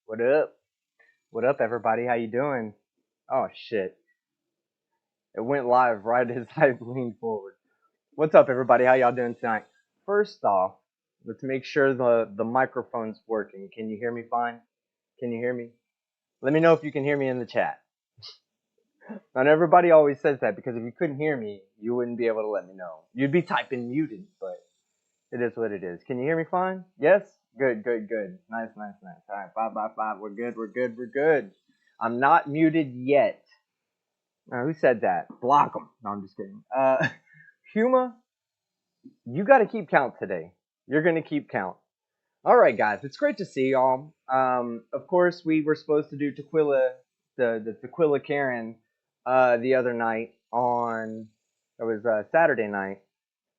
What up? What up, everybody? How you doing? Oh shit! It went live right as I leaned forward. What's up, everybody? How y'all doing tonight? First off, let's make sure the microphone's working. Can you hear me fine? Can you hear me? Let me know if you can hear me in the chat. Not everybody always says that because if you couldn't hear me, you wouldn't be able to let me know. You'd be typing muted, but it is what it is. Can you hear me fine? Yes? Good, good, good. Nice, nice, nice. All right, 5 by 5. We're good, we're good, we're good. I'm not muted yet. Who said that? Block them. No, I'm just kidding. Huma, you got to keep count today. You're going to keep count. All right, guys. It's great to see y'all. Of course, we were supposed to do Tequila, the Tequila Karen, the other night on, it was Saturday night.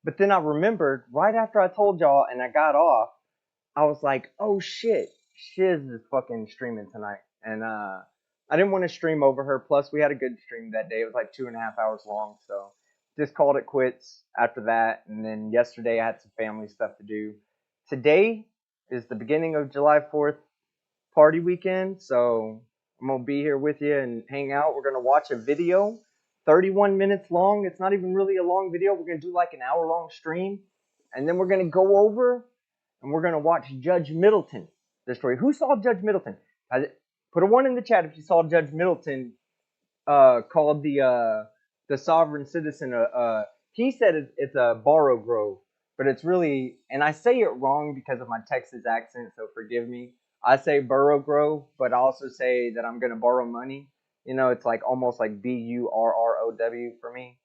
But then I remembered right after I told y'all and I got off, I was like, oh shit, Shiz is fucking streaming tonight. And I didn't want to stream over her. Plus, we had a good stream that day. It was like 2.5 hours long. So just called it quits after that. And then yesterday I had some family stuff to do. Today is the beginning of July 4th party weekend. So I'm going to be here with you and hang out. We're going to watch a video, 31 minutes long. It's not even really a long video. We're going to do like an hour long stream. And then we're going to go over and we're going to watch Judge Middleton, the story. Who saw Judge Middleton? Put a 1 in the chat if you saw Judge Middleton called the sovereign citizen. He said it's a borrow grove, but it's really, and I say it wrong because of my Texas accent, so forgive me. I say Burrow Grove, but I also say that I'm going to borrow money. You know, it's like almost like Burrow for me.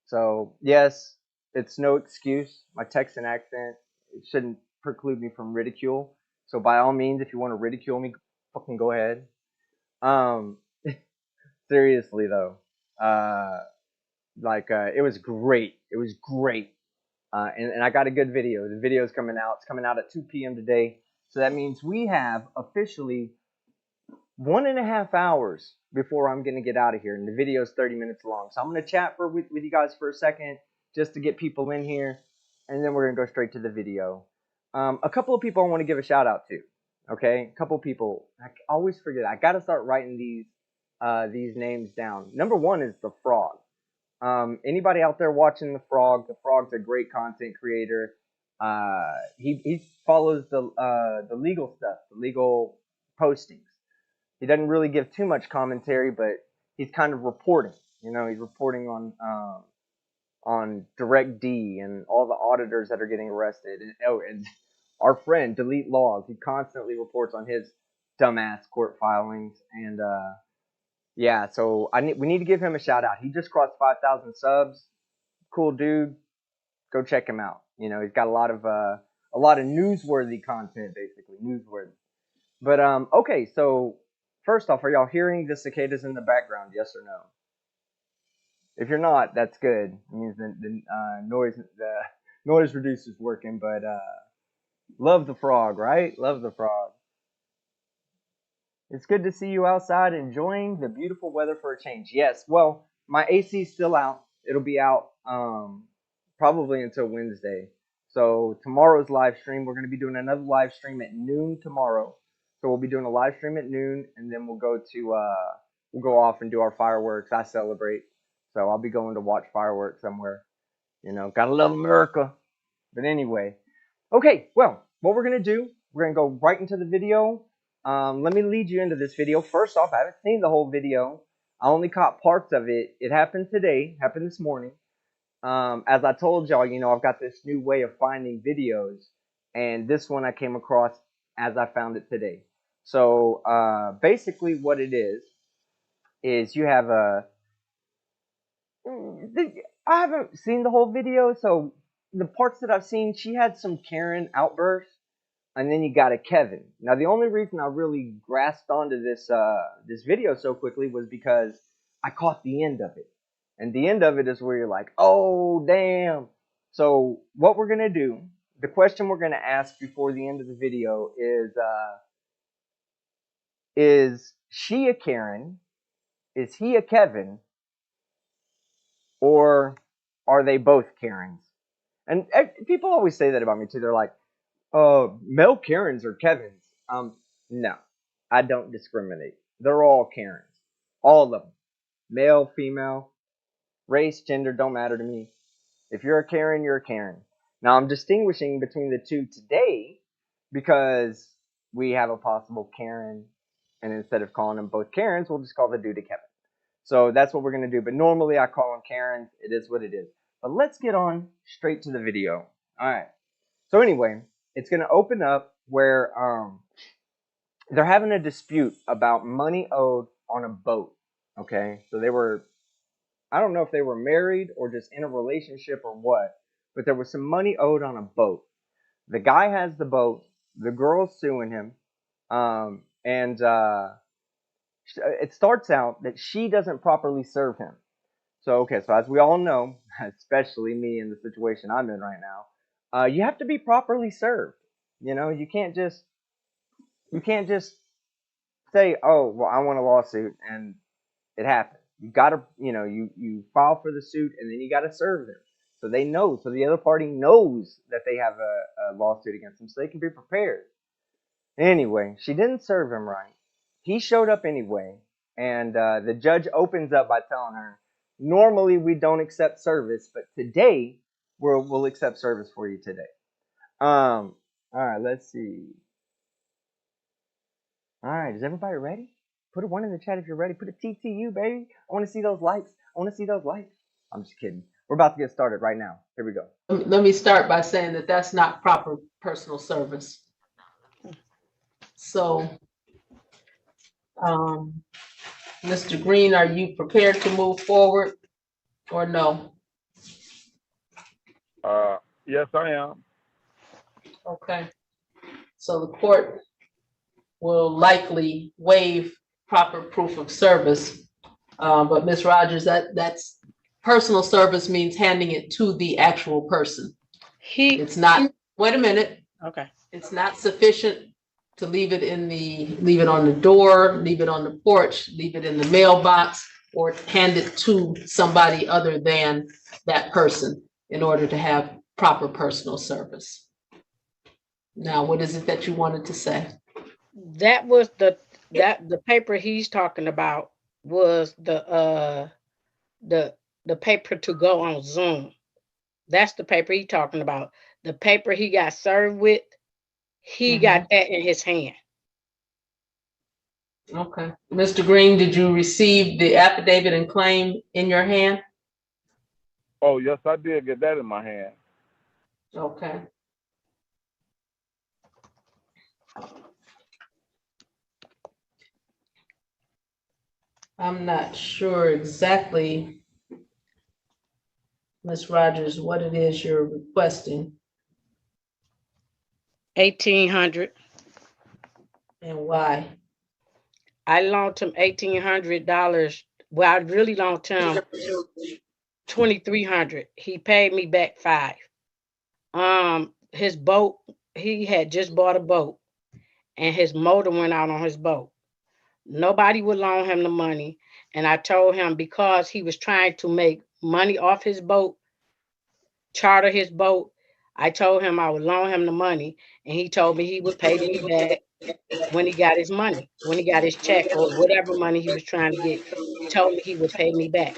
So, yes, it's no excuse. My Texan accent, it shouldn't preclude me from ridicule. So, by all means, if you want to ridicule me, fucking go ahead. Um, seriously though, uh, it was great. It was great. And I got a good video. The video's coming out. It's coming out at 2 p.m. today. So that means we have officially 1.5 hours before I'm going to get out of here. And the video is 30 minutes long. So I'm going to chat with you guys for a second just to get people in here. And then we're going to go straight to the video. A couple of people I want to give a shout out to. Okay? A couple of people. I always forget. I got to start writing these names down. Number one is the Frog. Anybody out there watching the Frog? The Frog's a great content creator. He follows the legal stuff, the legal postings. He doesn't really give too much commentary, but he's kind of reporting. You know, he's reporting on Direct D and all the auditors that are getting arrested. And our friend Delete Laws, he constantly reports on his dumbass court filings. And yeah, so we need to give him a shout out. He just crossed 5,000 subs. Cool dude. Go check him out. You know, he's got a lot of newsworthy content, basically newsworthy. But okay, so first off, are y'all hearing the cicadas in the background? Yes or no? If you're not, that's good. It means the noise reducer's working. But love the Frog, right? Love the Frog. It's good to see you outside enjoying the beautiful weather for a change. Yes, well, my AC's still out. It'll be out probably until Wednesday. So tomorrow's live stream, we're going to be doing another live stream at noon tomorrow. So we'll be doing a live stream at noon, and then we'll go off and do our fireworks. I celebrate, so I'll be going to watch fireworks somewhere. You know, gotta love America. But anyway, okay. Well, what we're gonna do, we're gonna go right into the video. Let me lead you into this video. First off, I haven't seen the whole video. I only caught parts of it. It happened today. Happened this morning. As I told y'all, you know, I've got this new way of finding videos, and this one I came across as I found it today. So basically, what it is you have a. I haven't seen the whole video, so the parts that I've seen, she had some Karen outbursts, and then you got a Kevin. Now, the only reason I really grasped onto this video so quickly was because I caught the end of it. And the end of it is where you're like, oh, damn. So what we're going to do, the question we're going to ask before the end of the video is she a Karen? Is he a Kevin? Or are they both Karens? And people always say that about me too. They're like, male Karens or Kevins. No. I don't discriminate. They're all Karens. All of them. Male, female, race, gender, don't matter to me. If you're a Karen, you're a Karen. Now I'm distinguishing between the two today because we have a possible Karen, and instead of calling them both Karens, we'll just call the dude a Kevin. So that's what we're going to do. But normally I call them Karens. It is what it is. But let's get on straight to the video. All right. So anyway, it's going to open up where they're having a dispute about money owed on a boat. Okay. So they were, I don't know if they were married or just in a relationship or what, but there was some money owed on a boat. The guy has the boat. The girl's suing him. And it starts out that she doesn't properly serve him. So, okay, so as we all know, especially me in the situation I'm in right now, you have to be properly served. You know, you can't just say, oh, well, I want a lawsuit and it happened. You gotta, you file for the suit and then you gotta serve them. So they know, so the other party knows that they have a lawsuit against them so they can be prepared. Anyway, she didn't serve him right. He showed up anyway, and the judge opens up by telling her, normally we don't accept service, but today we'll accept service for you today. All right, let's see. All right, is everybody ready? Put a 1 in the chat if you're ready. Put a TTU, baby. I want to see those likes. I want to see those likes. I'm just kidding. We're about to get started right now. Here we go. Let me start by saying that that's not proper personal service. So, Mr. Green, are you prepared to move forward or no? Yes, I am. Okay. So the court will likely waive proper proof of service. But Ms. Rogers, that's personal service means handing it to the actual person. It's not, wait a minute. Okay. It's not sufficient to leave it on the door, leave it on the porch, leave it in the mailbox, or hand it to somebody other than that person in order to have proper personal service. Now, what is it that you wanted to say? That was the paper he's talking about was the paper to go on Zoom. That's the paper he's talking about. The paper he got served with, he got that in his hand. Okay. Mr. Green, did you receive the affidavit and claim in your hand? Oh, yes, I did get that in my hand. Okay. I'm not sure exactly, Ms. Rogers, what it is you're requesting. $1,800. And why? I loaned him $1,800. Well, I really loaned him $2,300. He paid me back $5. His boat, he had just bought a boat, and his motor went out on his boat. Nobody would loan him the money, and I told him because he was trying to make money off his boat, charter his boat, I told him I would loan him the money, and he told me he would pay me back when he got his money, when he got his check or whatever money he was trying to get. He told me he would pay me back.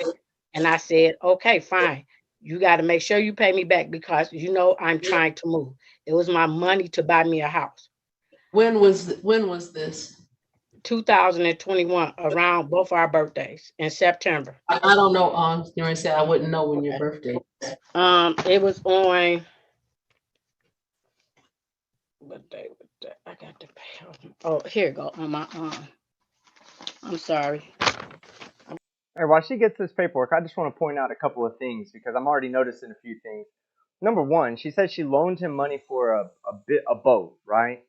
And I said, okay, fine. You got to make sure you pay me back because I'm trying to move. It was my money to buy me a house. When was this? 2021, around both our birthdays in September. I don't know. You said I wouldn't know when your birthday. It was on. What day was that? I got to pay. Oh, here you go on my I'm sorry. All right, while she gets this paperwork, I just want to point out a couple of things because I'm already noticing a few things. Number one, she said she loaned him money for a boat, right?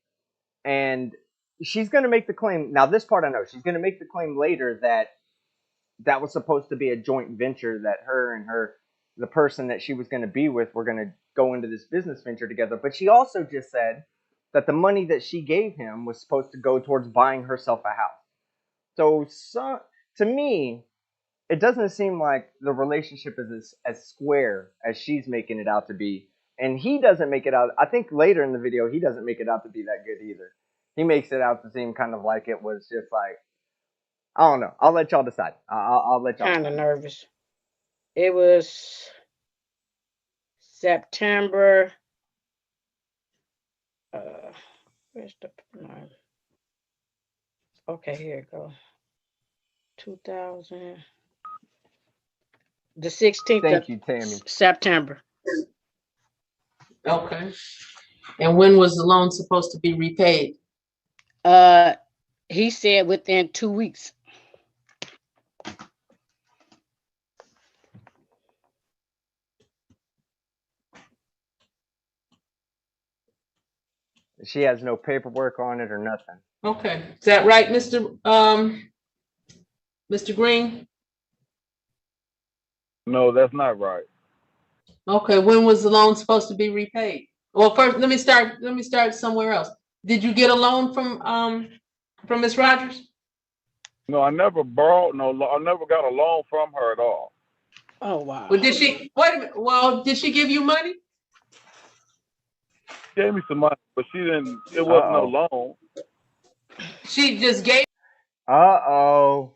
And she's going to make the claim. Now, this part I know. She's going to make the claim later that was supposed to be a joint venture, that her and the person that she was going to be with were going to go into this business venture together. But she also just said that the money that she gave him was supposed to go towards buying herself a house. So to me, it doesn't seem like the relationship is as square as she's making it out to be. And he doesn't make it out. I think later in the video, he doesn't make it out to be that good either. He makes it out to seem kind of like it was just like, I don't know. I'll let y'all decide. I'll let y'all Kind of decide. nervous. It was September. Uh, where's the no. Okay, here it go. 2000. The 16th of Thank you, Tammy. September. Okay. And when was the loan supposed to be repaid? Uh, he said within 2 weeks. She has no paperwork on it or nothing. Okay, is that right, Mr. Green? No, that's not right. Okay, when was the loan supposed to be repaid? Well, first, let me start somewhere else. Did you get a loan from Miss Rogers? No, I never borrowed I never got a loan from her at all. Oh wow. Well, did she, wait a minute, well, did she give you money? She gave me some money, but she didn't. It wasn't no Uh-oh. loan. She just gave, Uh-oh.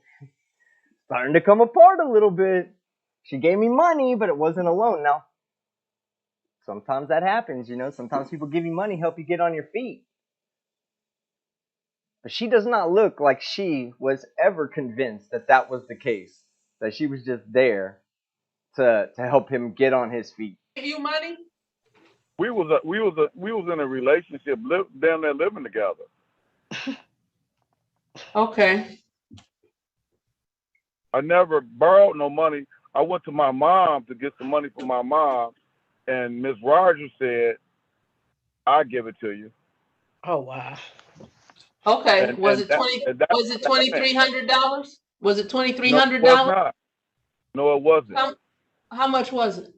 Starting to come apart a little bit. She gave me money, but it wasn't a loan. Now, sometimes that happens, you know. Sometimes people give you money, help you get on your feet. But she does not look like she was ever convinced that that was the case. That she was just there to help him get on his feet. give you money? We was in a relationship, down there living together. Okay, I never borrowed no money. I went to my mom to get some money from my mom, and Miss Rogers said, "I give it to you." Oh wow. okay, And and that and that's was it what that meant. $2,300? Was it No, it was $2,300? not. No, it wasn't. How much was it?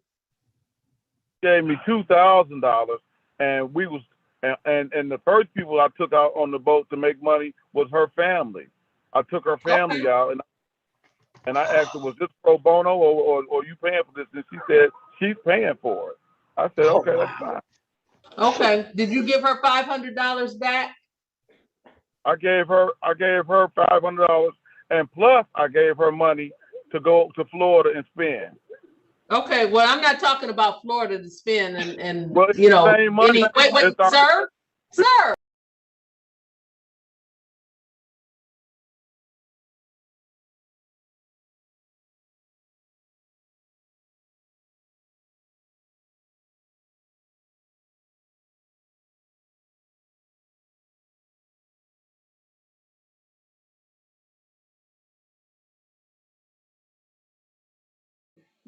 She gave me $2,000, and we was and the first people I took out on the boat to make money was her family. I took her Okay, family out, and I asked her, "Was this pro bono or you paying for this?" And she said she's paying for it. I said, Oh "Okay, that's wow. fine." okay, did you give her $500 back? I gave her $500, and plus I gave her money to go to Florida and spend. Okay, well, I'm not talking about Florida to spend and Well, it's you the know, same money. wait, It's our, sir,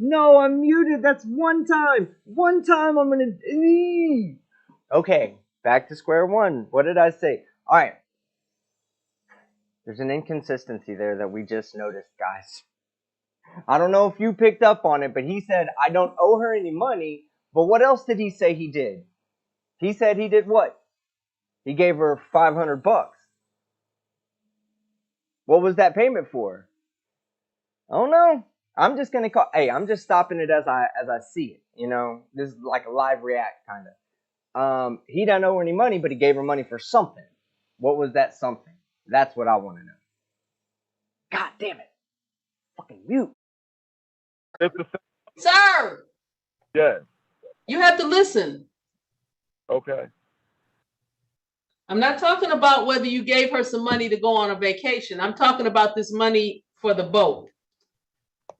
No, I'm muted. That's one time. One time I'm gonna. Okay, back to square one. What did I say? All right. There's an inconsistency there that we just noticed, guys. I don't know if you picked up on it, but he said, I don't owe her any money. But what else did he say he did? He said he did what? He gave her 500 bucks. What was that payment for? Oh no. I'm just gonna call. Hey, I'm just stopping it as I see it. You know, this is like a live react kind of. He doesn't owe her any money, but he gave her money for something. What was that something? That's what I want to know. God damn it! Fucking mute. it's the same. sir, Yes. you have to listen. Okay. I'm not talking about whether you gave her some money to go on a vacation. I'm talking about this money for the boat.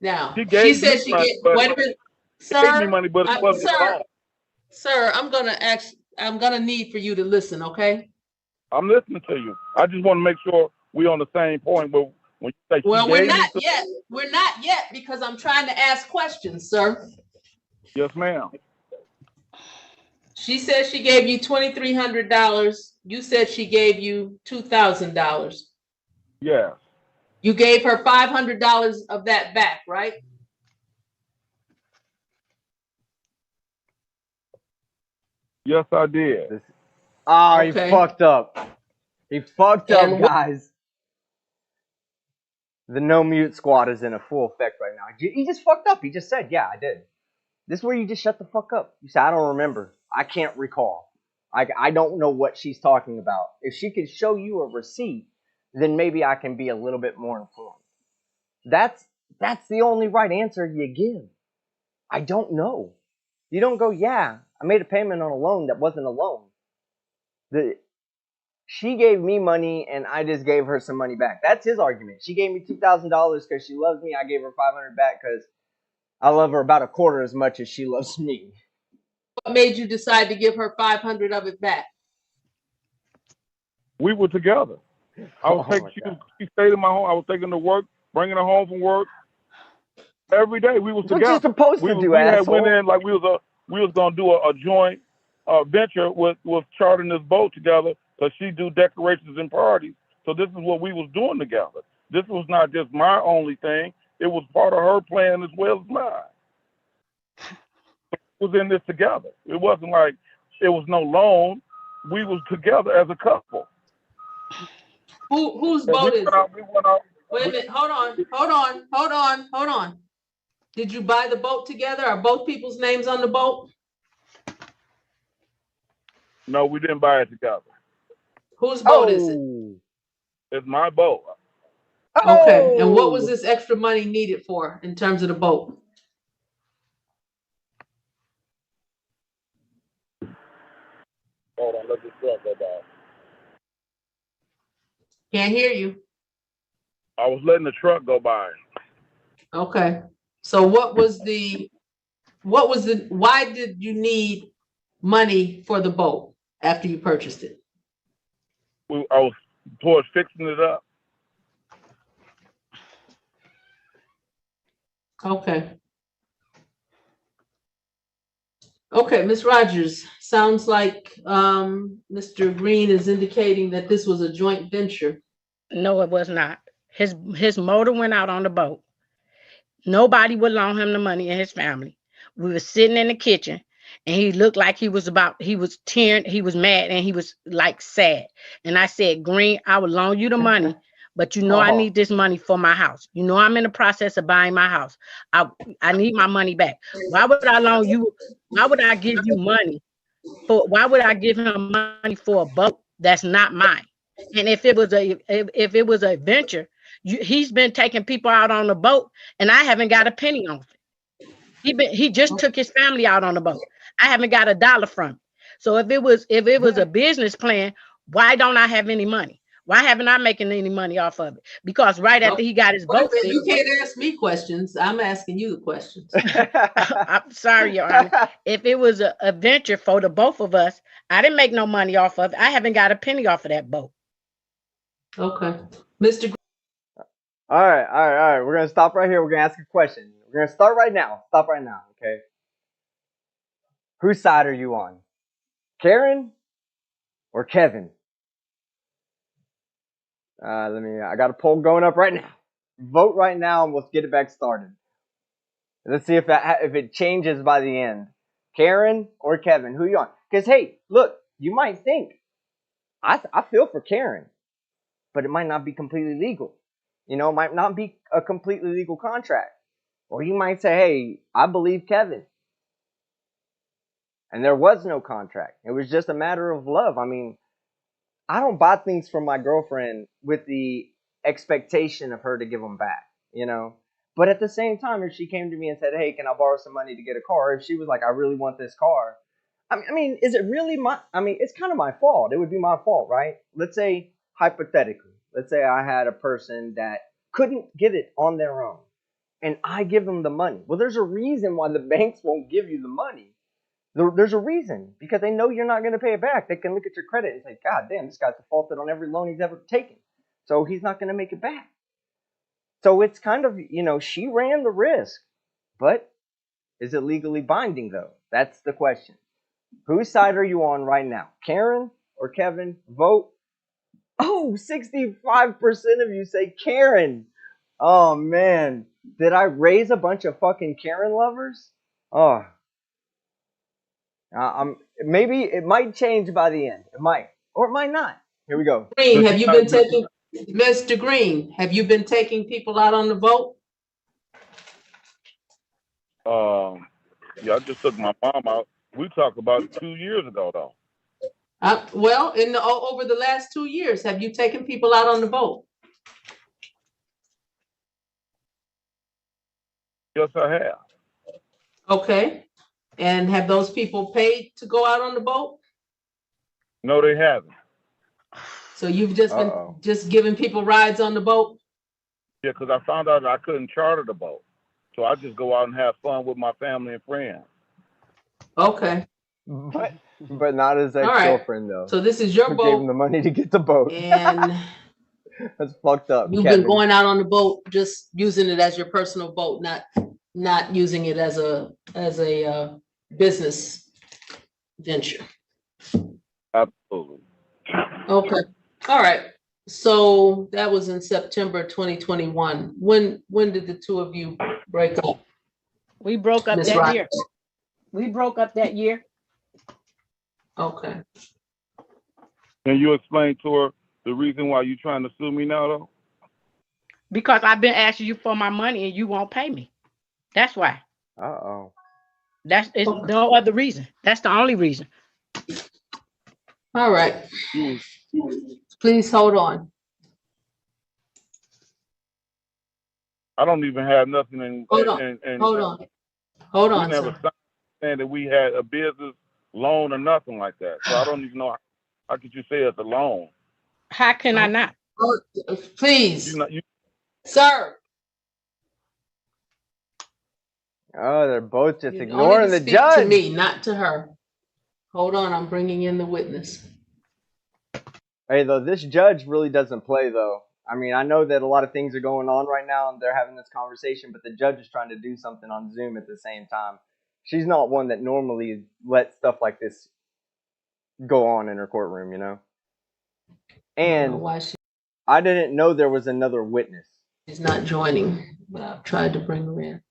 Now, She she gave me said she money, get, but wait a minute, gave me sir, money, but it wasn't a loan. sir, I'm gonna need for you to listen, okay? I'm listening to you. I just want to make sure we on the same point. But when you say she Well, we're gave me not some, yet. We're not yet because I'm trying to ask questions, sir. yes, ma'am. She said she gave you $2,300. You said she gave you $2,000. Yes. You gave her $500 of that back, right? Yes, I did. This. Oh, he Okay. fucked up. He fucked up, And guys. The no mute squad is in a full effect right now. He just fucked up. He just said, "Yeah, I did." This is where you just shut the fuck up. You say, "I don't remember. I can't recall." I don't know what she's talking about. If she could show you a receipt, then maybe I can be a little bit more informed. That's the only right answer you give. I don't know. You don't go, yeah, I made a payment on a loan that wasn't a loan. She gave me money and I just gave her some money back. That's his argument. She gave me $2,000 because she loves me. I gave her 500 back because I love her about a quarter as much as she loves me. What made you decide to give her 500 of it back? We were together. I was taking. She stayed in my home. I was taking her to work, bringing her home from work. Every day we was together. What you supposed to do, asshole? We went in like we was gonna do a joint venture with charting this boat together, because she do decorations and parties. So this is what we was doing together. This was not just my only thing. It was part of her plan as well as mine. We was in this together. It wasn't like it was no loan. We was together as a couple. Whose boat is it? Wait a minute, hold on. Did you buy the boat together? Are both people's names on the boat? No, we didn't buy it together. Whose boat is it? It's my boat. Okay, and what was this extra money needed for in terms of the boat? Hold on, let this truck go by. Can't hear you. I was letting the truck go by. Okay, so why did you need money for the boat after you purchased it? I was towards fixing it up. Okay. Okay, Ms. Rogers, sounds like Mr. Green is indicating that this was a joint venture. No, it was not. His motor went out on the boat. Nobody would loan him the money in his family. We were sitting in the kitchen and he looked like he was tearing, he was mad and he was like sad. And I said, Green, I will loan you the money, but you know I need this money for my house. You know I'm in the process of buying my house. I need my money back. Why would I loan you? Why would I give you money? Why would I give him money for a boat that's not mine? And if it was a venture, he's been taking people out on the boat, and I haven't got a penny on it. He just took his family out on the boat. I haven't got a dollar from it. So if it was a business plan, why don't I have any money? Why haven't I making any money off of it? Because right after he got his boat fixed, you can't ask me questions. I'm asking you the questions. I'm sorry, Your Honor. If it was a venture for the both of us, I didn't make no money off of it. I haven't got a penny off of that boat. Okay, Mr. All right. We're gonna stop right here. We're gonna ask a question. We're gonna start right now. Stop right now, okay? Whose side are you on? Karen or Kevin? I got a poll going up right now. Vote right now and let's get it back started. Let's see if it changes by the end. Karen or Kevin? Who you on? Because hey, look, you might think I feel for Karen, but it might not be completely legal. You know, it might not be a completely legal contract. Or you might say, hey, I believe Kevin. And there was no contract. It was just a matter of love. I mean, I don't buy things from my girlfriend with the expectation of her to give them back, you know? But at the same time, if she came to me and said, hey, can I borrow some money to get a car? If she was like, I really want this car. I mean, is it really it's kind of my fault. It would be my fault, right? Let's say, hypothetically, let's say I had a person that couldn't get it on their own. And I give them the money. Well, there's a reason why the banks won't give you the money. There's a reason, because they know you're not going to pay it back. They can look at your credit and say, God damn, this guy's defaulted on every loan he's ever taken. So he's not going to make it back. So it's kind of, you know, she ran the risk. But is it legally binding, though? That's the question. Whose side are you on right now? Karen or Kevin? Vote. Oh, 65% of you say Karen. Oh, man. Did I raise a bunch of fucking Karen lovers? Oh. Maybe it might change by the end. It might. Or it might not. Here we go. Green, have you been taking, Mr. Green, have you been taking people out on the boat? Yeah, I just took my mom out. We talked about it 2 years ago, though. Well, over the last 2 years, have you taken people out on the boat? Yes, I have. Okay. And have those people paid to go out on the boat? No, they haven't. So you've just been just giving people rides on the boat? Yeah, because I found out I couldn't charter the boat. So I just go out and have fun with my family and friends. Okay. But not his ex-girlfriend, though. So this is your Who boat. gave him the money to get the boat. And that's fucked up. You've been going out on the boat, just using it as your personal boat, not using it as a business venture. Absolutely. Okay. All right. So that was in September 2021. When did the two of you break up? We broke up Ms. that Rogers? year. We broke up that year. Okay. Can you explain to her the reason why you're trying to sue me now, though? Because I've been asking you for my money and you won't pay me. That's why. It's no other reason. That's the only reason. All right. Please hold on. I don't even have nothing in. Hold on. We never signed that we had a business loan or nothing like that. So I don't even know how could you say it's a loan. How can I not? Please, sir. Oh, they're both just ignoring the judge. To me, not to her. Hold on, I'm bringing in the witness. Hey, though, this judge really doesn't play, though. I mean, I know that a lot of things are going on right now and they're having this conversation, but the judge is trying to do something on Zoom at the same time. She's not one that normally lets stuff like this go on in her courtroom, you know? And I didn't know there was another witness. She's not joining, but I've tried to bring her in.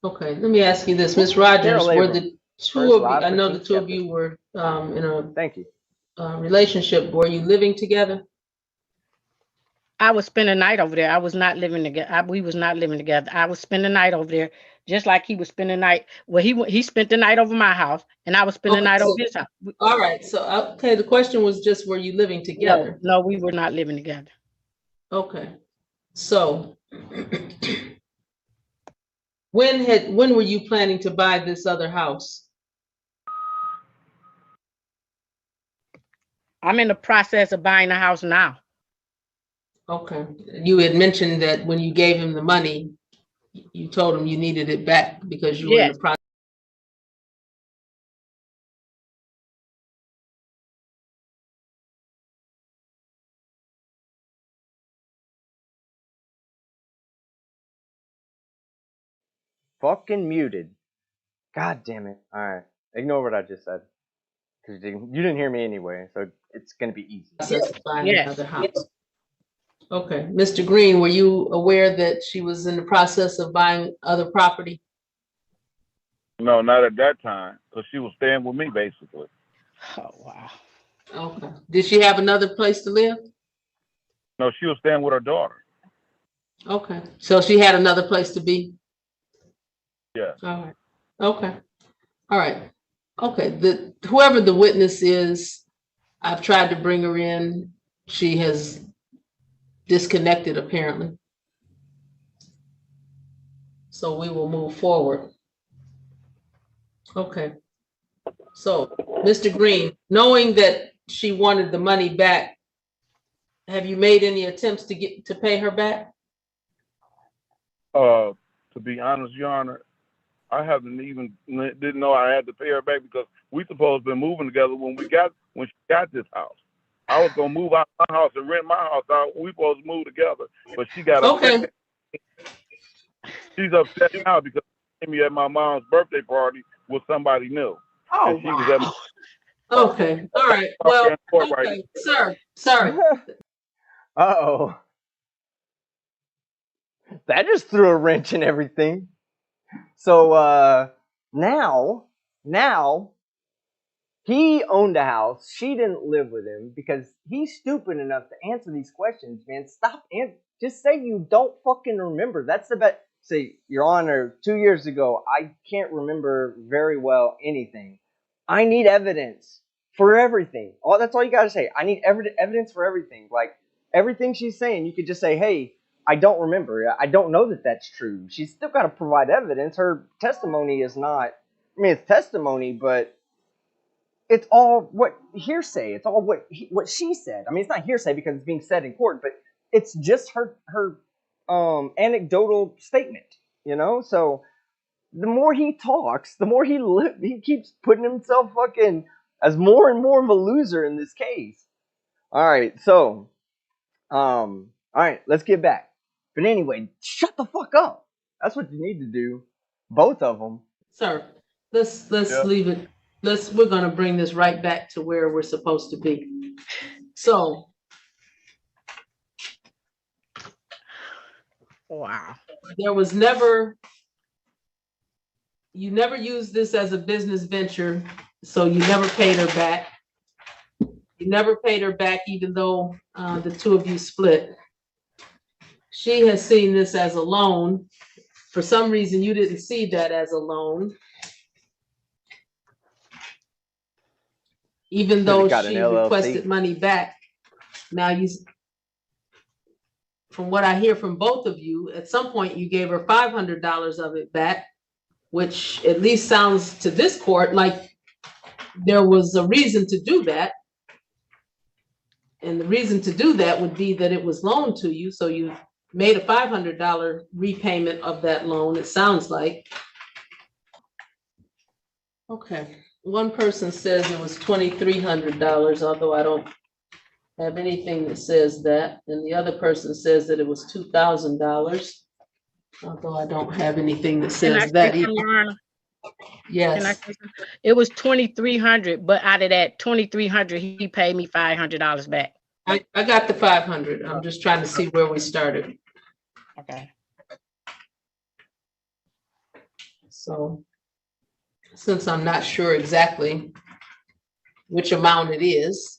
Okay, let me ask you this. Ms. Rogers, were the two of you, I know the two of you were in a relationship. Were you living together? I would spend the night over there. I was not living together. We was not living together. I would spend the night over there, just like he would spend the night. Well, he spent the night over my house, and I would spend the night over his house. All right. So, okay, the question was just, were you living together? No, we were not living together. Okay. So, when were you planning to buy this other house? I'm in the process of buying a house now. Okay. You had mentioned that when you gave him the money, you told him you needed it back because you were in the process. Fucking muted. God damn it. Alright. Ignore what I just said. Because you didn't hear me anyway, so it's going to be easy. Another house. Okay. Mr. Green, were you aware that she was in the process of buying other property? No, not at that time, because she was staying with me, basically. Oh, wow. Okay. Did she have another place to live? No, she was staying with her daughter. Okay. So she had another place to be? Yeah. All right. Okay. All right. Okay. Whoever the witness is, I've tried to bring her in. She has disconnected, apparently. So we will move forward. Okay. So, Mr. Green, knowing that she wanted the money back, have you made any attempts to pay her back? To be honest, Your Honor, I didn't know I had to pay her back because we supposed to be moving together when she got this house. I was gonna move out my house and rent my house out. We supposed to move together, but she got upset. She's upset now because she came at my mom's birthday party with somebody new. Oh, wow. Okay. All right. Well, okay. Sir, sorry. Uh-oh. That just threw a wrench in everything. So, now, he owned a house. She didn't live with him because he's stupid enough to answer these questions, man. Stop just say you don't fucking remember. That's the best. Say, Your Honor, 2 years ago, I can't remember very well anything. I need evidence for everything. That's all you gotta say. I need evidence for everything. Like everything she's saying, you could just say, "Hey, I don't remember. I don't know that that's true." She's still got to provide evidence. Her testimony is not. I mean, it's testimony, but it's all what hearsay. It's all what she said. I mean, it's not hearsay because it's being said in court, but it's just her anecdotal statement. You know, so the more he talks, the more he keeps putting himself fucking as more and more of a loser in this case. All right, so all right, let's get back. But anyway, shut the fuck up. That's what you need to do, both of them. Sir, let's leave it. We're gonna bring this right back to where we're supposed to be. So, Wow. there was never, you never used this as a business venture, so you never paid her back. You never paid her back, even though the two of you split. She has seen this as a loan. For some reason, you didn't see that as a loan. Even though she requested money back. Now, from what I hear from both of you, at some point you gave her $500 of it back, which at least sounds to this court like there was a reason to do that. And the reason to do that would be that it was loaned to you, so you made a $500 repayment of that loan, it sounds like. Okay, one person says it was $2,300, although I don't have anything that says that. And the other person says that it was $2,000, although I don't have anything that says that either. Yes. It was $2,300, but out of that $2,300, he paid me $500 back. I got the 500. I'm just trying to see where we started. Okay. So, since I'm not sure exactly which amount it is,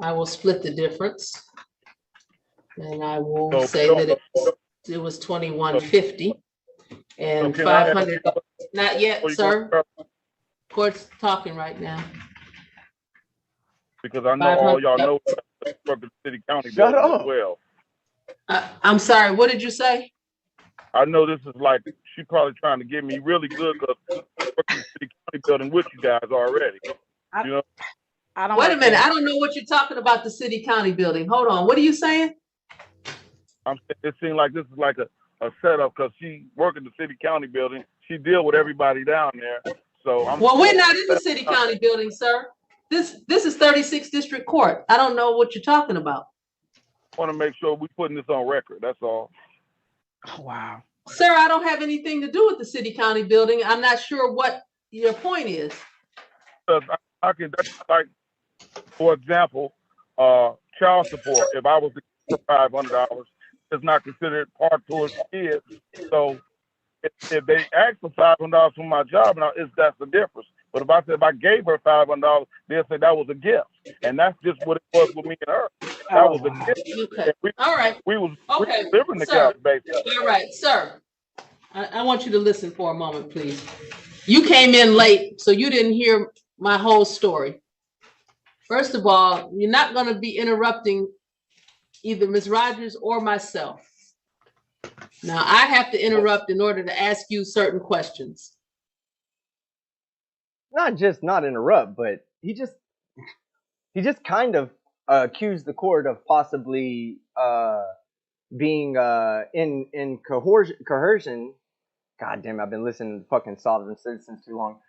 I will split the difference. And I will say that it was $2,150 and $500. Not yet, sir. Court's talking right now. Because I know all y'all know from the city county building as well. I'm sorry, what did you say? I know this is like, she's probably trying to get me really good because I work in the city county building with you guys already. You know? Wait a minute, I don't know what you're talking about, the city county building. Hold on, what are you saying? It seems like this is like a setup because she work in the city county building. She deal with everybody down there. So well, we're not in the city county building, sir. This is 36th District Court. I don't know what you're talking about. I want to make sure we're putting this on record. That's all. Oh, wow. Sir, I don't have anything to do with the city county building. I'm not sure what your point is. I can, like, for example, child support. If I was to get $500, it's not considered part towards kids. So if they ask for $500 from my job, now that's the difference. But if I gave her $500, they'll say that was a gift, and that's just what it was with me and her. That was a gift. Okay. All right. We was okay. living together, basically. All right, sir. I want you to listen for a moment, please. You came in late, so you didn't hear my whole story. First of all, you're not going to be interrupting either Ms. Rogers or myself. Now, I have to interrupt in order to ask you certain questions. Not just not interrupt, but he just kind of accused the court of possibly being in coercion. God damn, I've been listening to fucking Sovereign Citizens too long.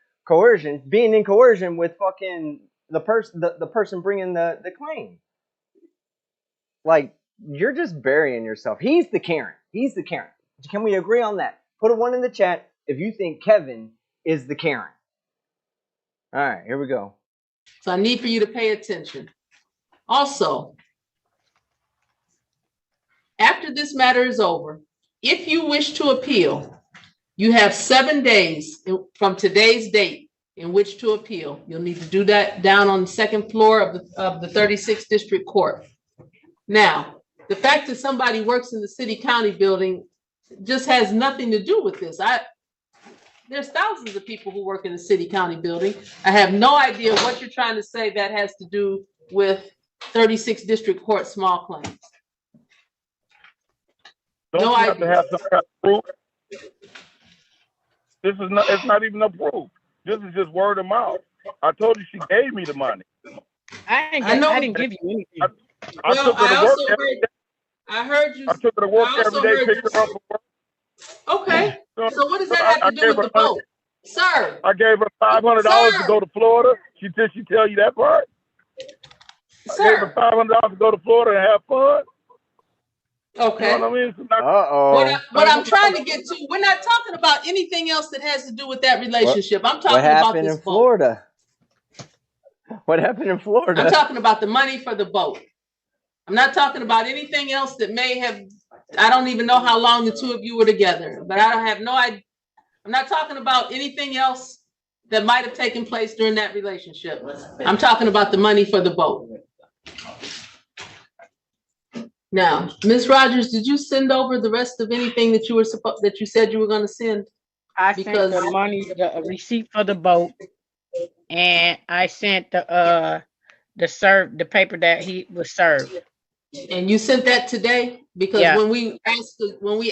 Being in coercion with fucking the person bringing the claim. Like, you're just burying yourself. He's the Karen. Can we agree on that? Put a 1 in the chat if you think Kevin is the Karen. All right, here we go. So I need for you to pay attention. Also, after this matter is over, if you wish to appeal, you have 7 days from today's date in which to appeal. You'll need to do that down on the second floor of the 36th District Court. Now, the fact that somebody works in the city county building just has nothing to do with this. there's thousands of people who work in the city county building. I have no idea what you're trying to say that has to do with 36 District Court small claims. Don't No you have to idea. have some kind of proof? This is not. It's not even a proof. This is just word of mouth. I told you she gave me the money. I didn't give you anything. I took her to work every day. I heard you. I took her to work every day, picked her up from work. Okay. So what does that have to do with the vote? Sir. I gave her $500 to go to Florida. Did she tell you that part? Sir. I gave her $500 to go to Florida and have fun. Okay. You know what I mean? What I'm trying to get to, we're not talking about anything else that has to do with that relationship. I'm talking about this in Florida. What happened in Florida? I'm talking about the money for the boat. I'm not talking about anything else that may have, I don't even know how long the two of you were together, but I don't have no idea. I'm not talking about anything else that might have taken place during that relationship. I'm talking about the money for the boat. Now, Ms. Rogers, did you send over the rest of anything that you said you were going to send? I sent the money, the receipt for the boat, and I sent the paper that he was served. And you sent that today? Because yeah. when we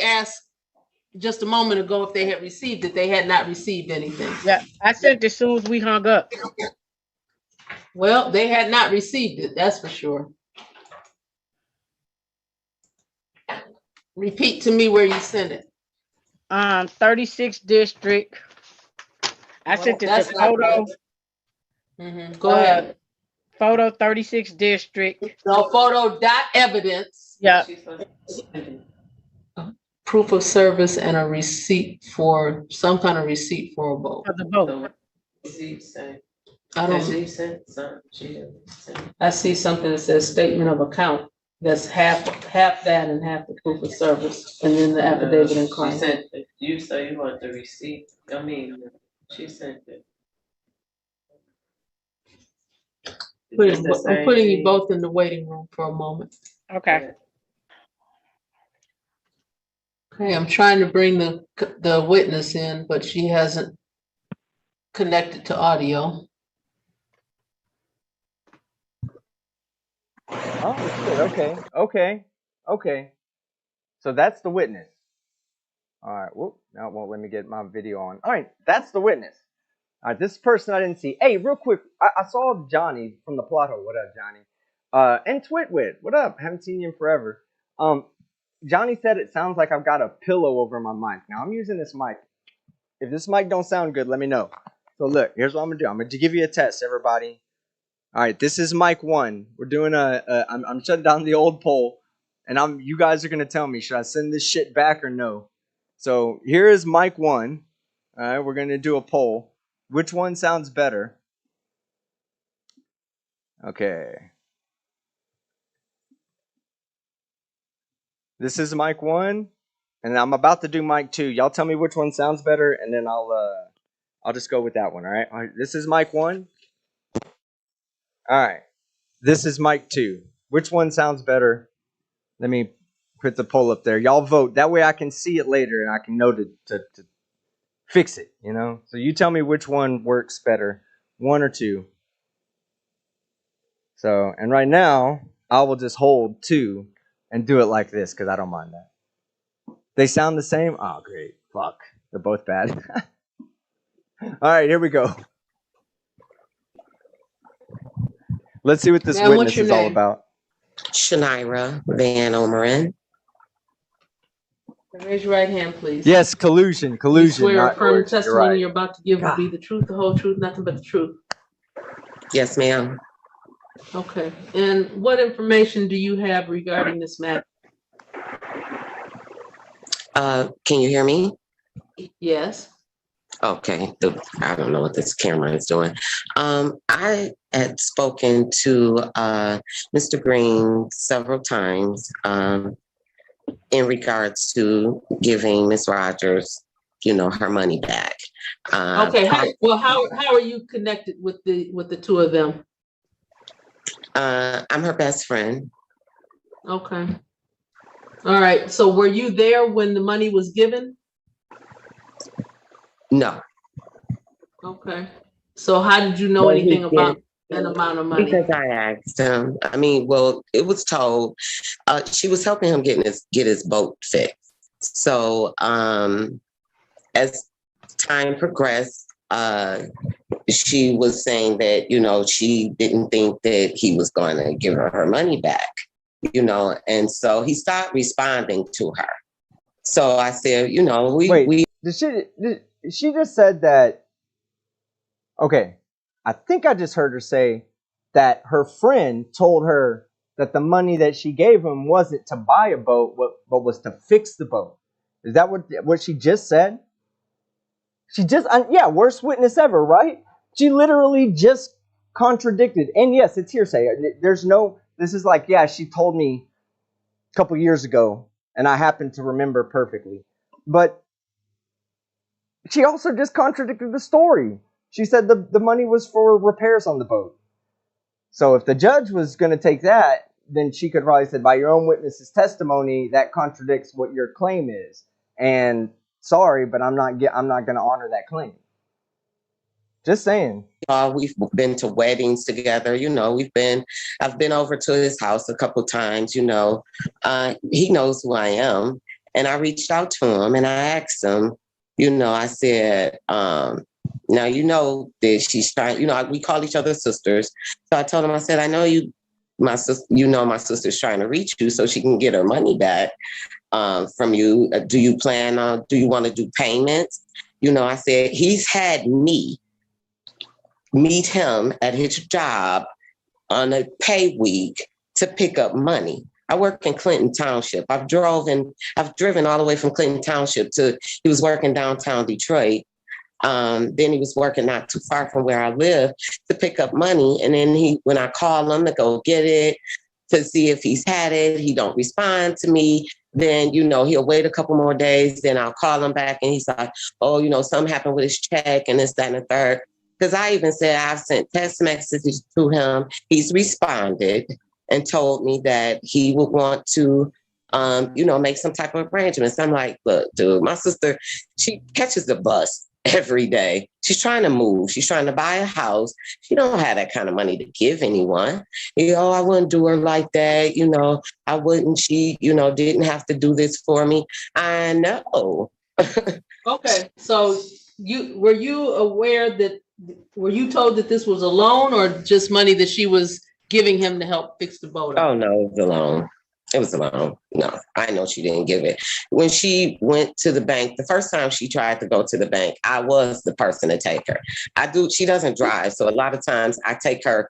asked just a moment ago if they had received it, they had not received anything. Yeah, I sent it as soon as we hung up. Well, they had not received it, that's for sure. Repeat to me where you sent it. 36 District. I sent it to photo. Go ahead. Photo 36 District. No, photo dot evidence. Yeah. Proof of service and a receipt for some kind of receipt for a boat. For the boat. I see something that says statement of account. That's half that and half the proof of service, and then the affidavit and claim. She sent it. You say you want the receipt. I mean, she sent it. I'm putting you both in the waiting room for a moment. Okay. Okay, I'm trying to bring the witness in, but she hasn't connected to audio. Oh, shit. Okay. So that's the witness. All right. Whoop. Now it won't let me get my video on. All right. That's the witness. All right. This person I didn't see. Hey, real quick. I saw Johnny from the plot hole. What up, Johnny? And Twitwit. What up? Haven't seen you in forever. Johnny said it sounds like I've got a pillow over my mic. Now I'm using this mic. If this mic don't sound good, let me know. So look, here's what I'm gonna do. I'm gonna give you a test, everybody. All right, this is mic 1. We're doing I'm shutting down the old poll, and you guys are gonna tell me, should I send this shit back or no? So here is mic 1. All right, we're gonna do a poll. Which one sounds better? Okay. This is mic 1, and I'm about to do mic 2. Y'all tell me which one sounds better, and then I'll just go with that one. All right, this is mic 1. All right, this is mic 2. Which one sounds better? Let me put the poll up there. Y'all vote. That way I can see it later and I can know to fix it, you know? So you tell me which one works better, 1 or 2. So, and right now, I will just hold 2 and do it like this because I don't mind that. They sound the same? Oh, great. Fuck. They're both bad. All right, here we go. Let's see what this witness is all about. Shanira Van Omeren. Raise your right hand, please. Yes, collusion. You swear affirm the testimony you're about to give will be the truth, the whole truth, nothing but the truth. Yes, ma'am. Okay. And what information do you have regarding this matter? Can you hear me? Yes. Okay. I don't know what this camera is doing. I had spoken to Mr. Green several times in regards to giving Ms. Rogers, her money back. Okay. How are you connected with the two of them? I'm her best friend. Okay. All right. So were you there when the money was given? No. Okay. So how did you know But he anything did about that amount of money? because I asked him. I mean, well, it was told she was helping him get his boat fixed. So as time progressed, she was saying that, you know, she didn't think that he was going to give her money back, you know, and so he stopped responding to her. So I said, you know, Wait, we she just said that. Okay, I think I just heard her say that her friend told her that the money that she gave him wasn't to buy a boat, but was to fix the boat. Is that what she just said? She just, yeah, worst witness ever, right? She literally just contradicted. And yes, it's hearsay. There's no, this is like, yeah, she told me a couple years ago, and I happen to remember perfectly. But she also just contradicted the story. She said the money was for repairs on the boat. So if the judge was going to take that, then she could probably say, by your own witness's testimony, that contradicts what your claim is. And sorry, but I'm not going to honor that claim. Just saying. we've been to weddings together. You know, I've been over to his house a couple times. You know, he knows who I am, and I reached out to him and I asked him. You know, I said, now you know that she's trying. You know, we call each other sisters. So I told him, I said, I know you, my sister. You know, my sister's trying to reach you so she can get her money back from you. Do you plan on? Do you want to do payments? You know, I said he's had me meet him at his job on a pay week to pick up money. I work in Clinton Township. I've driven all the way from Clinton Township he was working downtown Detroit. Then he was working not too far from where I live to pick up money. And then when I call him to go get it, to see if he's had it, he don't respond to me. Then, you know, he'll wait a couple more days. Then I'll call him back and he's like, oh, you know, something happened with his check and this, that, and the third. Because I even said I've sent text messages to him. He's responded and told me that he would want to, you know, make some type of arrangements. I'm like, look, dude, my sister, she catches the bus every day. She's trying to move. She's trying to buy a house. She don't have that kind of money to give anyone. You know, I wouldn't do her like that. You know, I wouldn't. She, you know, didn't have to do this for me. I know. Okay, so were you aware that, were you told that this was a loan or just money that she was giving him to help fix the boat? Oh, no, it was a loan. It was a loan. No, I know she didn't give it. When she went to the bank, the first time she tried to go to the bank, I was the person to take her. She doesn't drive. So a lot of times I take her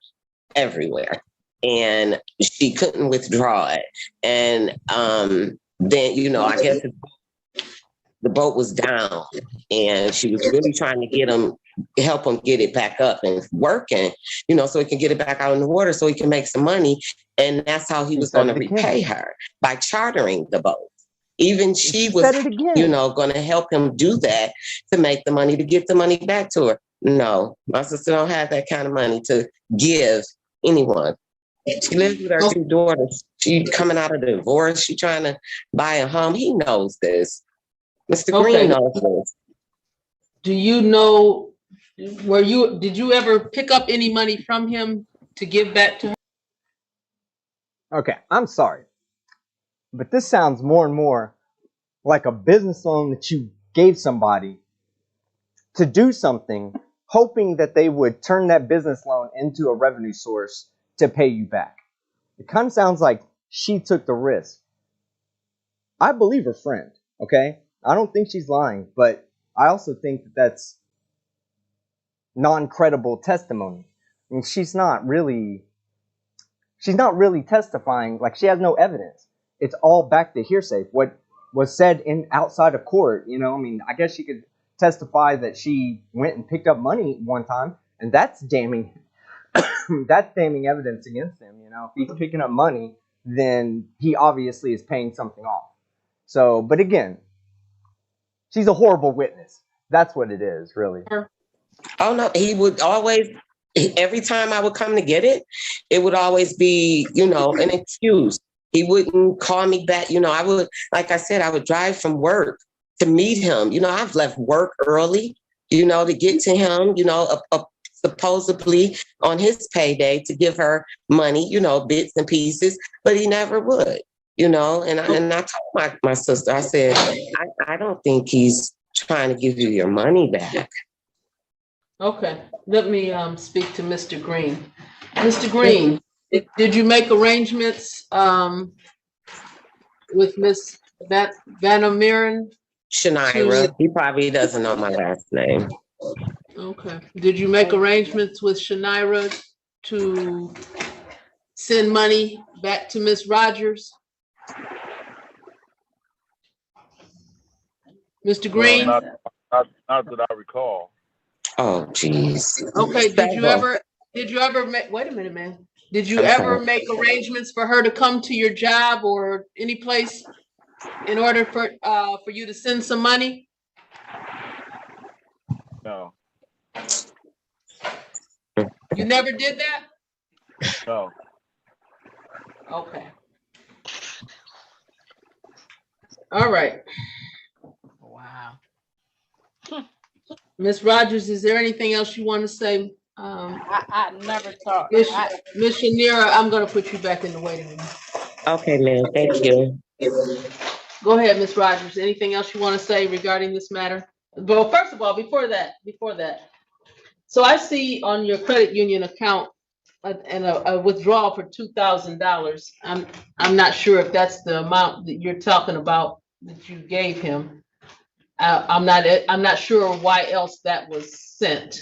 everywhere and she couldn't withdraw it. And then, you know, I guess the boat was down and she was really trying to help him get it back up and working, you know, so he can get it back out in the water so he can make some money. And that's how he was going to repay her, by chartering the boat. Even she was, you know, going to help him do that to make the money, to get the money back to her. No, my sister don't have that kind of money to give anyone. She lives with her two daughters. She coming out of the divorce. She trying to buy a home. He knows this. Mr. Green knows this. Do you know, did you ever pick up any money from him to give back to her? Okay, I'm sorry, but this sounds more and more like a business loan that you gave somebody to do something, hoping that they would turn that business loan into a revenue source to pay you back. It kind of sounds like she took the risk. I believe her friend, okay? I don't think she's lying, but I also think that that's non-credible testimony. I mean, she's not really testifying. Like, she has no evidence. It's all back to hearsay. What was said outside of court, you know, I mean, I guess she could testify that she went and picked up money one time, and that's damning. That's damning evidence against him. You know, if he's picking up money, then he obviously is paying something off. So, but again, she's a horrible witness. That's what it is, really. Oh, no, he would always, every time I would come to get it, it would always be, you know, an excuse. He wouldn't call me back. You know, like I said, I would drive from work to meet him. You know, I've left work early to get to him, supposedly on his payday to give her money, bits and pieces, but he never would, and I told my sister, I said, I don't think he's trying to give you your money back. Okay, let me speak to Mr. Green. Mr. Green, did you make arrangements with Miss Vanamiran? Shanira, he probably doesn't know my last name. Okay, did you make arrangements with Shanira to send money back to Miss Rogers? Mr. Green? Well, not that I recall. Oh, geez. Okay, did you ever make, wait a minute, man. Did you I'm ever sorry. make arrangements for her to come to your job or any place in order for you to send some money? No, You never did that? no. Okay. All right. Wow. Ms. Rogers, is there anything else you want to say? I never thought. Miss Shanira, I'm gonna put you back in the waiting room. Okay, ma'am. Thank you. Go ahead, Ms. Rogers. Anything else you want to say regarding this matter? Well, first of all, before that, so I see on your credit union account a withdrawal for $2,000. I'm not sure if that's the amount that you're talking about that you gave him. I'm not sure why else that was sent.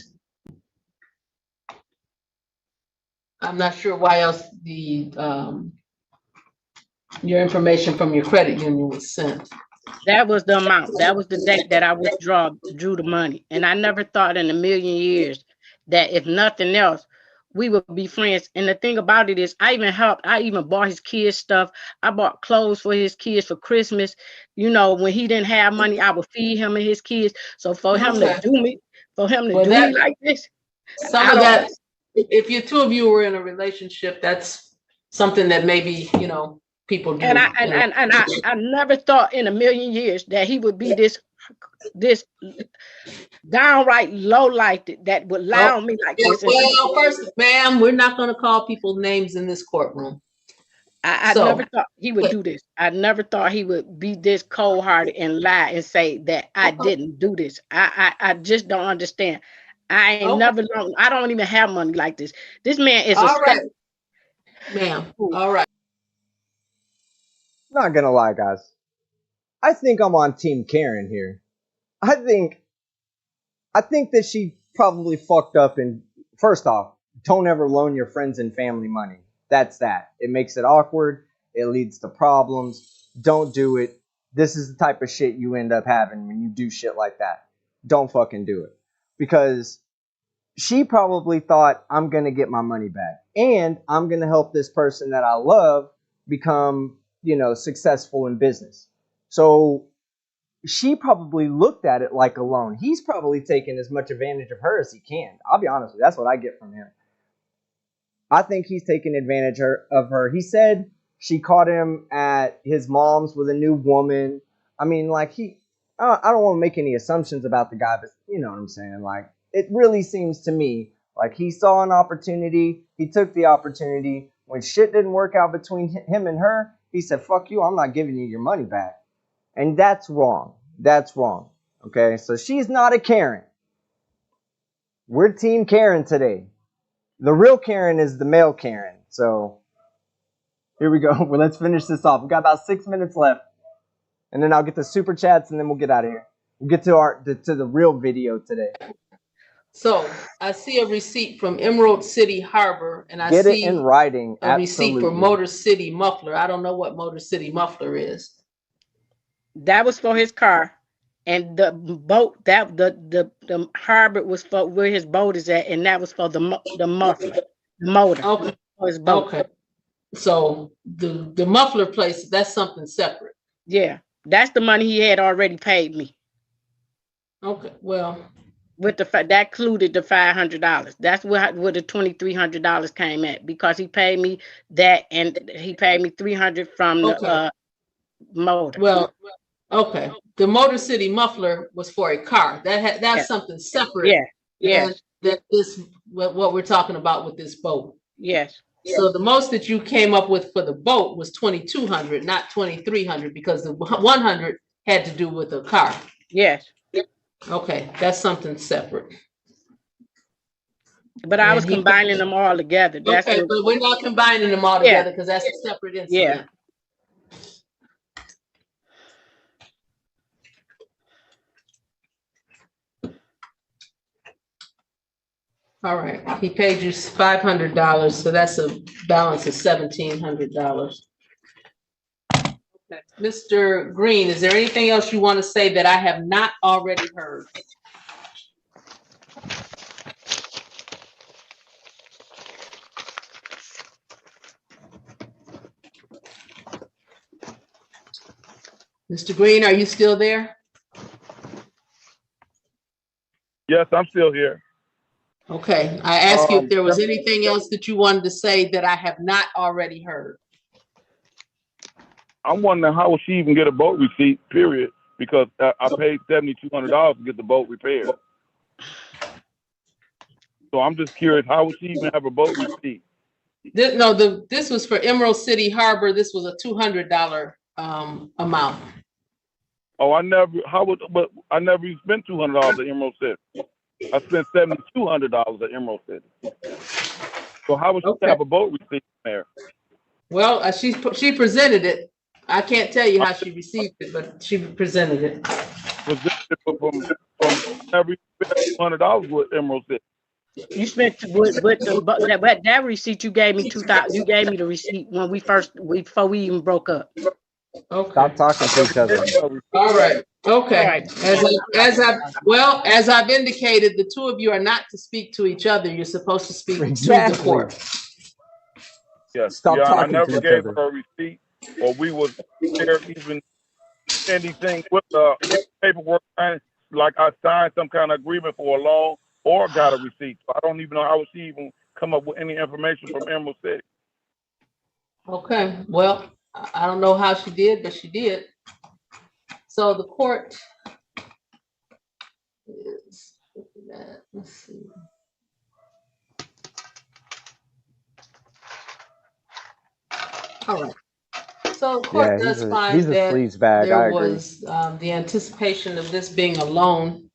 I'm not sure why else the your information from your credit union was sent. That was the amount. That was the date that I drew the money. And I never thought in a million years that if nothing else, we would be friends. And the thing about it is I even bought his kids stuff. I bought clothes for his kids for Christmas. When he didn't have money, I would feed him and his kids. So for him to do me like this, Some of that, if you two of you were in a relationship, that's something that maybe, people do. And I never thought in a million years that he would be this downright low life that would lie on me like this. Well, first, ma'am, we're not going to call people names in this courtroom. I never thought he would do this. I never thought he would be this cold-hearted and lie and say that I didn't do this. I just don't understand. I ain't never known. I don't even have money like this. This man is all right, ma'am. All right. Not gonna lie, guys. I think I'm on Team Karen here. I think that she probably fucked up. And first off, don't ever loan your friends and family money. That's that. It makes it awkward. It leads to problems. Don't do it. This is the type of shit you end up having when you do shit like that. Don't fucking do it. Because she probably thought, I'm going to get my money back. And I'm going to help this person that I love become, successful in business. So she probably looked at it like a loan. He's probably taken as much advantage of her as he can. I'll be honest with you. That's what I get from him. I think he's taken advantage of her. He said she caught him at his mom's with a new woman. I mean, I don't want to make any assumptions about the guy, but you know what I'm saying? It really seems to me like he saw an opportunity. He took the opportunity. When shit didn't work out between him and her, he said, fuck you, I'm not giving you your money back. And that's wrong. That's wrong. Okay, so she's not a Karen. We're Team Karen today. The real Karen is the male Karen. So here we go. Well, let's finish this off. We've got about 6 minutes left. And then I'll get the super chats and then we'll get out of here. We'll get to the real video today. So I see a receipt from Emerald City Harbor, and I get see it in writing. A receipt for Motor City Muffler. I don't know what Motor City Muffler is. That was for his car, and the boat that the harbor was for where his boat is at, and that was for the muffler, the motor. Okay. For his boat. Okay. So the muffler place, that's something separate. Yeah, that's the money he had already paid me. Okay. Well. With that included the $500. That's where the $2,300 came at, because he paid me that, and he paid me $300 from the motor. Well, Okay, the Motor City muffler was for a car. That's Yeah. something separate Yeah, yes, than this, what we're talking about with this boat. yes, So the most that you came up with for the boat was 2,200, not 2,300, because the 100 had to do with a car. yes. Okay, that's something separate. But I And was combining them all together. That's Okay, what, but we're not combining them all Yeah. together because that's a separate yeah. incident. All right, he paid you $500, so that's a balance of $1,700. Okay. Mr. Green, is there anything else you want to say that I have not already heard? Mr. Green, are you still there? Yes, I'm still here. Okay, I asked you if there was anything else that you wanted to say that I have not already heard. I'm wondering how would she even get a boat receipt, period, because I paid $7,200 to get the boat repaired. So I'm just curious, how would she even have a boat receipt? This was for Emerald City Harbor. This was a $200 amount. Oh, I never even spent $200 at Emerald City. I spent $7,200 at Emerald City. So how would she have a boat receipt there? Well, she presented it. I can't tell you how she received it, but she presented it. From every $200 with Emerald City. You spent with that receipt you gave me 2,000. You gave me the receipt when before we even broke up. Okay. Stop talking to each other. All right. Okay. All right. As I've indicated, the two of you are not to speak to each other. You're supposed to speak to the court. Yes. Stop I talking never to each gave other. her a receipt, or we would share even anything with paperwork, like I signed some kind of agreement for a loan or got a receipt. So I don't even know how would she even come up with any information from Emerald City. Okay. Well, I don't know how she did, but she did. So the court is looking at, let's see. All right. So the court does find he's a that sleaze bag. there I agree. was the anticipation of this being a loan,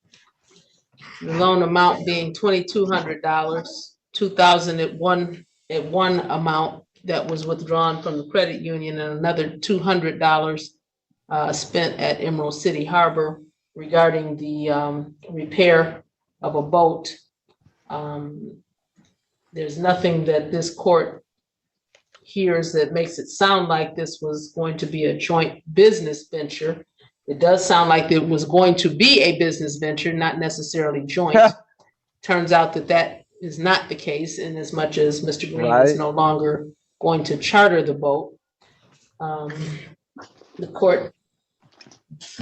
the loan amount being $2,200, $2,000 at one amount that was withdrawn from the credit union, and another $200 spent at Emerald City Harbor regarding the repair of a boat. There's nothing that this court hears that makes it sound like this was going to be a joint business venture. It does sound like it was going to be a business venture, not necessarily joint. Turns out that is not the case, in as much as Mr. Green is no longer going to charter the boat. The court,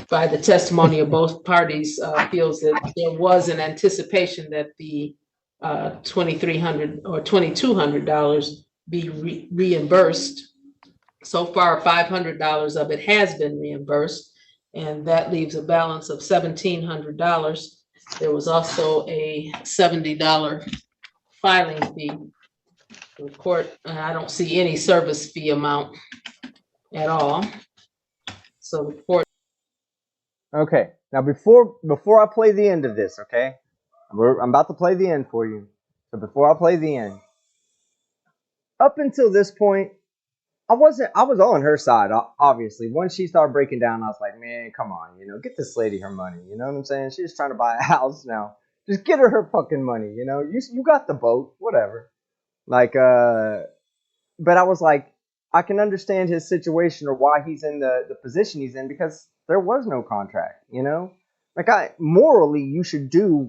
by the testimony of both parties, feels that there was an anticipation that the $2,300 or $2,200 be reimbursed. So far, $500 of it has been reimbursed, and that leaves a balance of $1,700. There was also a $70 filing fee. The court, I don't see any service fee amount at all. So the court. Okay, now before I play the end of this, okay, I'm about to play the end for you. So before I play the end, up until this point, I was on her side, obviously. Once she started breaking down, I was like, man, come on, get this lady her money. You know what I'm saying? She's trying to buy a house now. Just get her fucking money. You got the boat, whatever. Like, but I was like, I can understand his situation or why he's in the position he's in, because there was no contract. Like, morally, you should do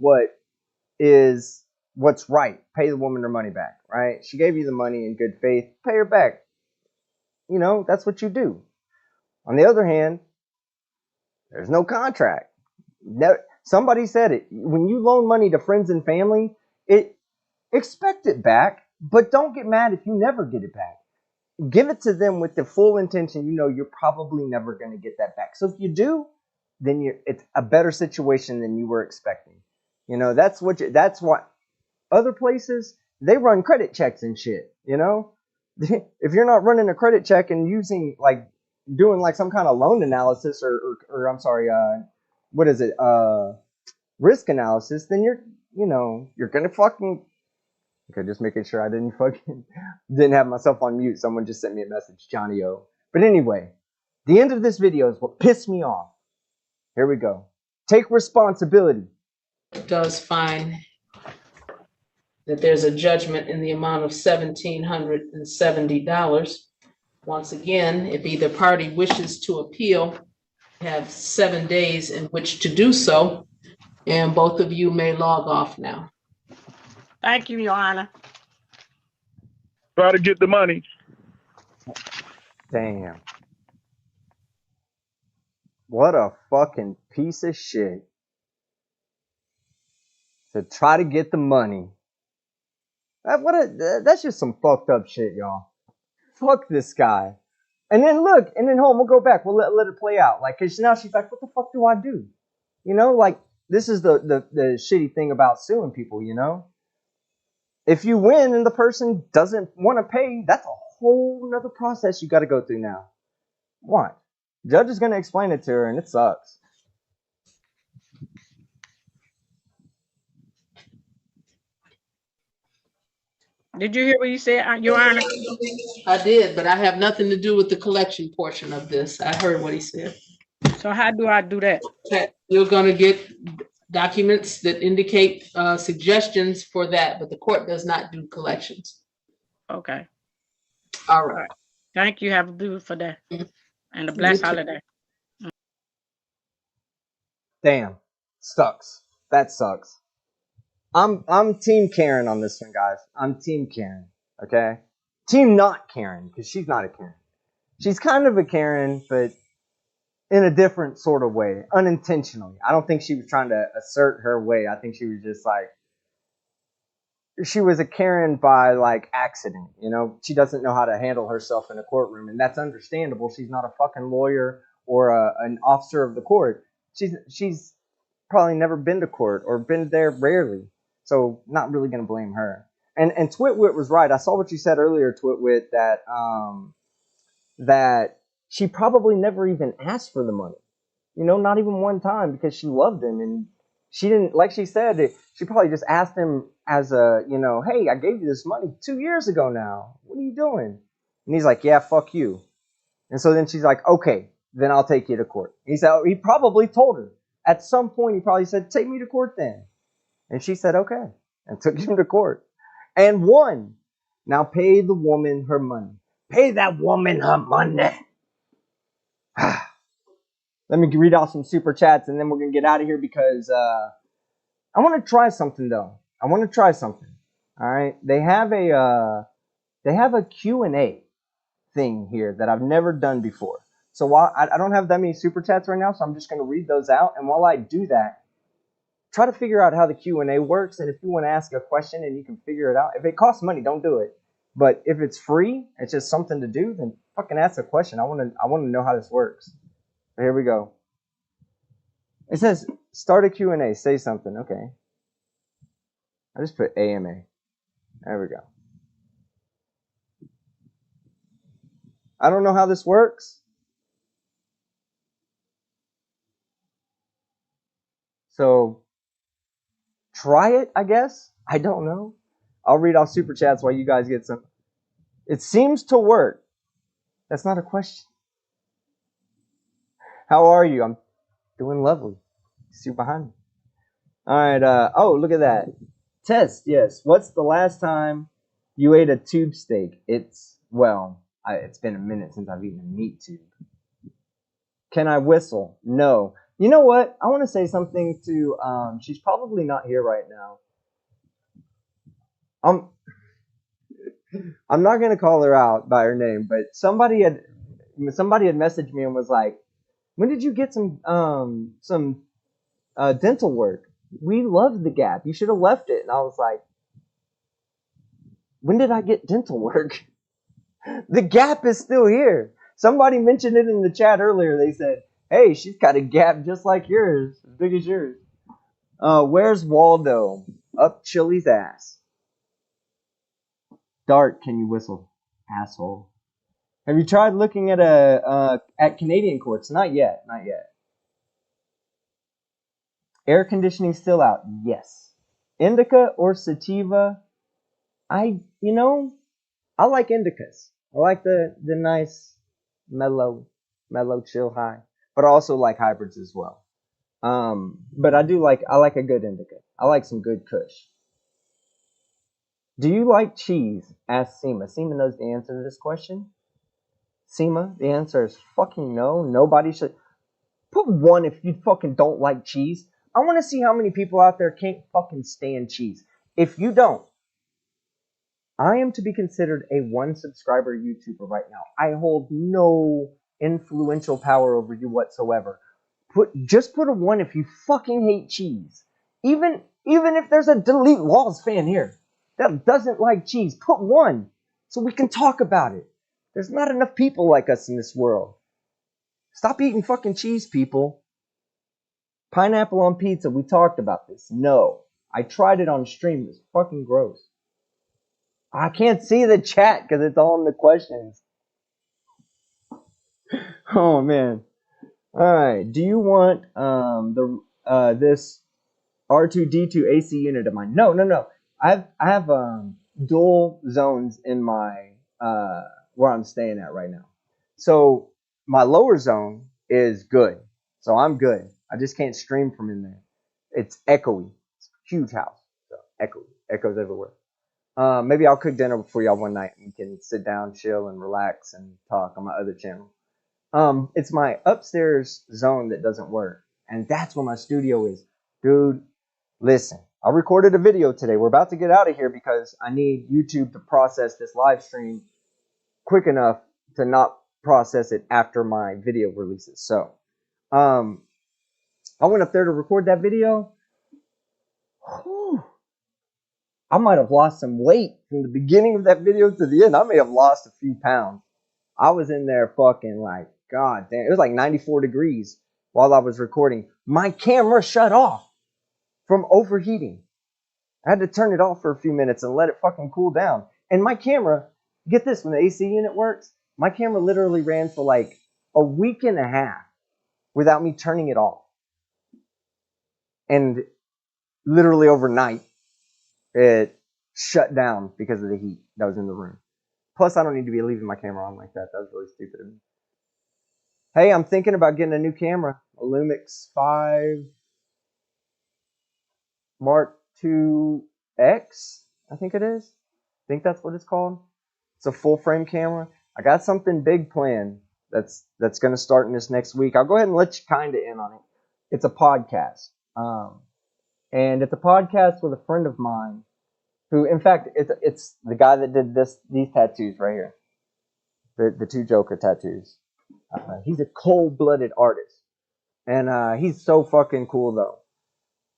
what's right. Pay the woman her money back, right? She gave you the money in good faith. Pay her back. That's what you do. On the other hand, there's no contract. Somebody said it. When you loan money to friends and family, expect it back, but don't get mad if you never get it back. Give it to them with the full intention you're probably never going to get that back. So if you do, then it's a better situation than you were expecting. You know, that's why other places, they run credit checks and shit, you know? If you're not running a credit check and using like doing like some kind of loan analysis or I'm sorry, what is it? Risk analysis, then you're gonna fucking okay, just making sure I didn't have myself on mute. Someone just sent me a message, Johnny O. But anyway, the end of this video is what pissed me off. Here we go. Take responsibility. Does find that there's a judgment in the amount of $1,770. Once again, if either party wishes to appeal, have 7 days in which to do so, and both of you may log off now. Thank you, Your Honor. Try to get the money. Damn. What a fucking piece of shit. To try to get the money. That's just some fucked up shit, y'all. Fuck this guy. And then look, and then we'll go back. We'll let it play out. Like, cause now she's like, what the fuck do I do? You know, like, this is the shitty thing about suing people, you know? If you win and the person doesn't want to pay, that's a whole nother process you got to go through now. What? Judge is going to explain it to her, and it sucks. Did you hear what you said, Your Honor? I did, but I have nothing to do with the collection portion of this. I heard what he said. So how do I do that? You're gonna get documents that indicate suggestions for that, but the court does not do collections. Okay. All right. Thank you. Have a beautiful day and a blessed holiday. Damn. Sucks. That sucks. I'm Team Karen on this one, guys. I'm Team Karen. Okay? Team not Karen, because she's not a Karen. She's kind of a Karen, but in a different sort of way, unintentionally. I don't think she was trying to assert her way. I think she was just like, she was a Karen by like accident, you know? She doesn't know how to handle herself in a courtroom, and that's understandable. She's not a fucking lawyer or an officer of the court. She's probably never been to court or been there rarely, so not really gonna blame her. And Twitwit was right. I saw what you said earlier, Twitwit, that she probably never even asked for the money. You know, not even one time, because she loved him, and she didn't, like she said, she probably just asked him as a, you know, hey, I gave you this money 2 years ago now. What are you doing? And he's like, yeah, fuck you. And so then she's like, okay, then I'll take you to court. He said, he probably told her. At some point, he probably said, take me to court then. And she said, okay, and took him to court. And won. Now pay the woman her money. Pay that woman her money. Let me read off some super chats, and then we're going to get out of here, because I want to try something, though. I want to try something. All right? They have a Q&A thing here that I've never done before. So while I don't have that many super chats right now, so I'm just going to read those out. And while I do that, try to figure out how the Q&A works. And if you want to ask a question and you can figure it out, if it costs money, don't do it. But if it's free, it's just something to do, then fucking ask a question. I want to know how this works. So here we go. It says, start a Q&A, say something. Okay. I just put AMA. There we go. I don't know how this works. So, try it, I guess. I don't know. I'll read off super chats while you guys get some. It seems to work. That's not a question. How are you? I'm doing lovely. See you behind me. All right. Oh, look at that. Test, yes. What's the last time you ate a tube steak? It's been a minute since I've eaten a meat tube. Can I whistle? No. You know what? I want to say something to, she's probably not here right now. I'm not going to call her out by her name, but somebody had messaged me and was like, when did you get some dental work? We love the Gap. You should have left it. And I was like, when did I get dental work? The Gap is still here. Somebody mentioned it in the chat earlier. They said, Hey, she's got a gap just like yours, as big as yours. Where's Waldo? Up Chili's ass. Dart, can you whistle, asshole? Have you tried looking at at Canadian courts? Not yet, not yet. Air conditioning still out? Yes. Indica or sativa? I like indicas. I like the nice mellow, chill high, but I also like hybrids as well. But I like a good indica. I like some good Kush. Do you like cheese? Ask Seema. Seema knows the answer to this question. Seema, the answer is fucking no. Nobody should. Put 1 if you fucking don't like cheese. I want to see how many people out there can't fucking stand cheese. If you don't, I am to be considered a 1 subscriber YouTuber right now. I hold no influential power over you whatsoever. Just put a 1 if you fucking hate cheese. Even if there's a Delete Laws fan here that doesn't like cheese, put 1 so we can talk about it. There's not enough people like us in this world. Stop eating fucking cheese, people. Pineapple on pizza, we talked about this. No. I tried it on stream. It was fucking gross. I can't see the chat because it's all in the questions. Oh man. Alright. Do you want this R2D2 AC unit of mine? No. I have dual zones in my where I'm staying at right now. So my lower zone is good. So I'm good. I just can't stream from in there. It's echoey. It's a huge house. So echoey. Echoes everywhere. Maybe I'll cook dinner for y'all one night and we can sit down, chill, and relax and talk on my other channel. It's my upstairs zone that doesn't work. And that's where my studio is. Dude, listen. I recorded a video today. We're about to get out of here because I need YouTube to process this live stream quick enough to not process it after my video releases. So, I went up there to record that video. Whew, I might have lost some weight from the beginning of that video to the end. I may have lost a few pounds. I was in there fucking like, god damn. It was like 94 degrees while I was recording. My camera shut off from overheating. I had to turn it off for a few minutes and let it fucking cool down. And my camera, get this, when the AC unit works, my camera literally ran for like a week and a half without me turning it off. And literally overnight, it shut down because of the heat that was in the room. Plus, I don't need to be leaving my camera on like that. That was really stupid of me. Hey, I'm thinking about getting a new camera. A Lumix 5 Mark II X, I think it is. I think that's what it's called. It's a full frame camera. I got something big planned that's going to start in this next week. I'll go ahead and let you kind of in on it. It's a podcast. And it's a podcast with a friend of mine who, in fact, it's the guy that did these tattoos right here. The 2 Joker tattoos. He's a cold-blooded artist. And he's so fucking cool, though.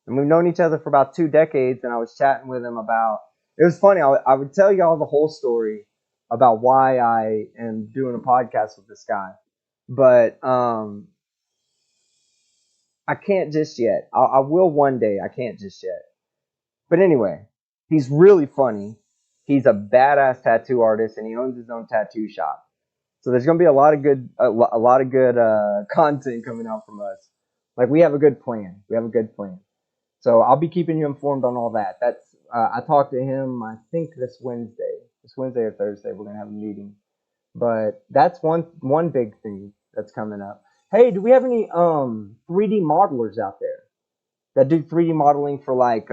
And we've known each other for about 2 decades, and I was chatting with him about... It was funny. I would tell y'all the whole story about why I am doing a podcast with this guy. But I can't just yet. I will one day. I can't just yet. But anyway, he's really funny. He's a badass tattoo artist, and he owns his own tattoo shop. So there's gonna be a lot of good content coming out from us. Like we have a good plan. So I'll be keeping you informed on all that. I talked to him. I think this Wednesday or Thursday, we're gonna have a meeting. But that's one big thing that's coming up. Hey, do we have any 3D modelers out there that do 3D modeling for like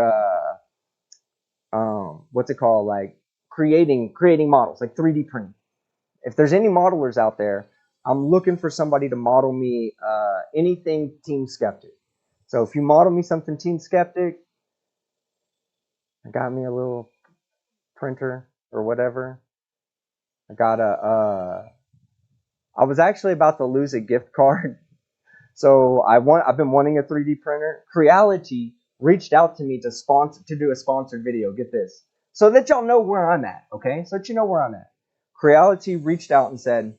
what's it called, like creating models, like 3D printing? If there's any modelers out there, I'm looking for somebody to model me anything Team Skeptic. So if you model me something Team Skeptic, I got me a little printer or whatever. I got I was actually about to lose a gift card. So I've been wanting a 3D printer. Creality reached out to me to do a sponsored video. Get this. So that y'all know where I'm at, okay? So that you know where I'm at. Creality reached out and said,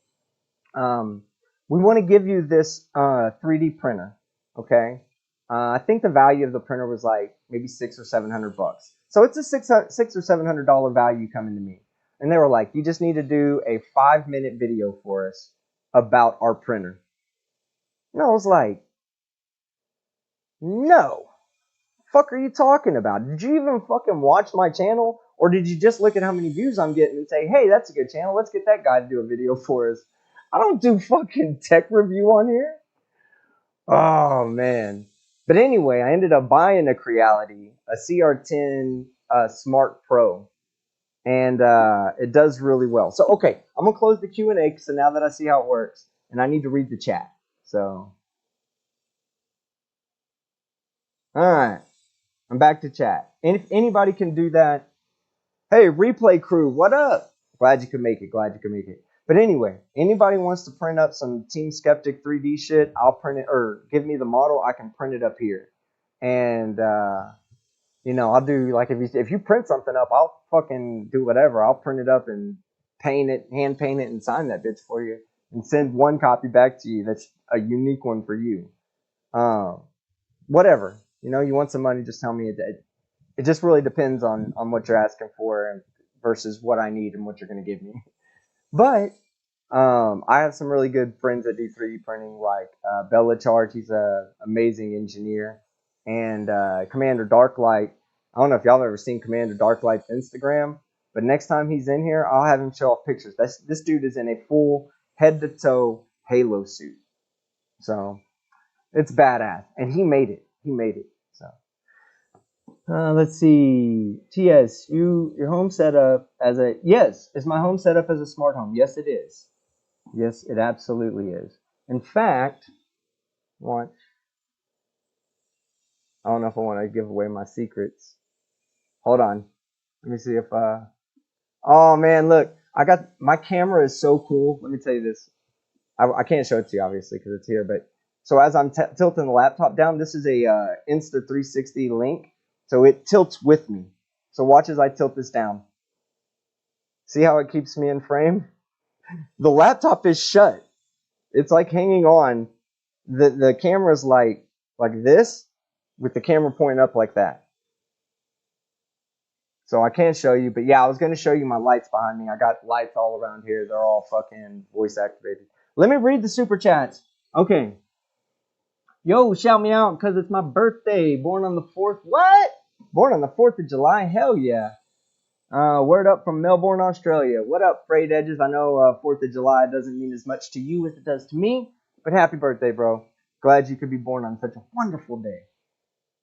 we want to give you this 3D printer, okay? I think the value of the printer was like maybe $600 or $700. So it's a six or $700 value coming to me. And they were like, you just need to do a 5-minute video for us about our printer. And I was like, no. Fuck are you talking about? Did you even fucking watch my channel? Or did you just look at how many views I'm getting and say, hey, that's a good channel. Let's get that guy to do a video for us. I don't do fucking tech review on here. Oh, man. But anyway, I ended up buying a Creality, a CR10 Smart Pro. And it does really well. So, okay, I'm going to close the Q&A so now that I see how it works. And I need to read the chat. So, all right. I'm back to chat. And if anybody can do that, hey, replay crew, what up? Glad you could make it. Glad you could make it. But anyway, anybody wants to print up some Team Skeptic 3D shit, I'll print it, or give me the model, I can print it up here. And, you know, I'll do, like, if you print something up, I'll fucking do whatever. I'll print it up and paint it, hand paint it, and sign that bitch for you. And send one copy back to you that's a unique one for you. Whatever. You know, you want some money, just tell me it just really depends on what you're asking for and versus what I need and what you're going to give me. But I have some really good friends that do 3D printing, like Bella Charge. He's an amazing engineer. And Commander Darklight. I don't know if y'all have ever seen Commander Darklight's Instagram, but next time he's in here, I'll have him show off pictures. This dude is in a full head-to-toe Halo suit. So it's badass. And he made it. He made it. So. Let's see. TS, your home setup as a yes. Is my home set up as a smart home? Yes, it is. Yes, it absolutely is. In fact, watch. I don't know if I want to give away my secrets. Hold on. Let me see if oh man, look. I got my camera is so cool. Let me tell you this. I can't show it to you obviously because it's here, but so as I'm tilting the laptop down, this is a Insta360 link. So it tilts with me. So watch as I tilt this down. See how it keeps me in frame? The laptop is shut. It's like hanging on. The camera's like this with the camera pointing up like that. So I can't show you, but yeah, I was going to show you my lights behind me. I got lights all around here. They're all fucking voice activated. Let me read the super chats. Okay. Yo, shout me out because it's my birthday. Born on the 4th. What? Born on the 4th of July? Hell yeah. Word up from Melbourne, Australia. What up, frayed edges? I know 4th of July doesn't mean as much to you as it does to me, but happy birthday, bro. Glad you could be born on such a wonderful day.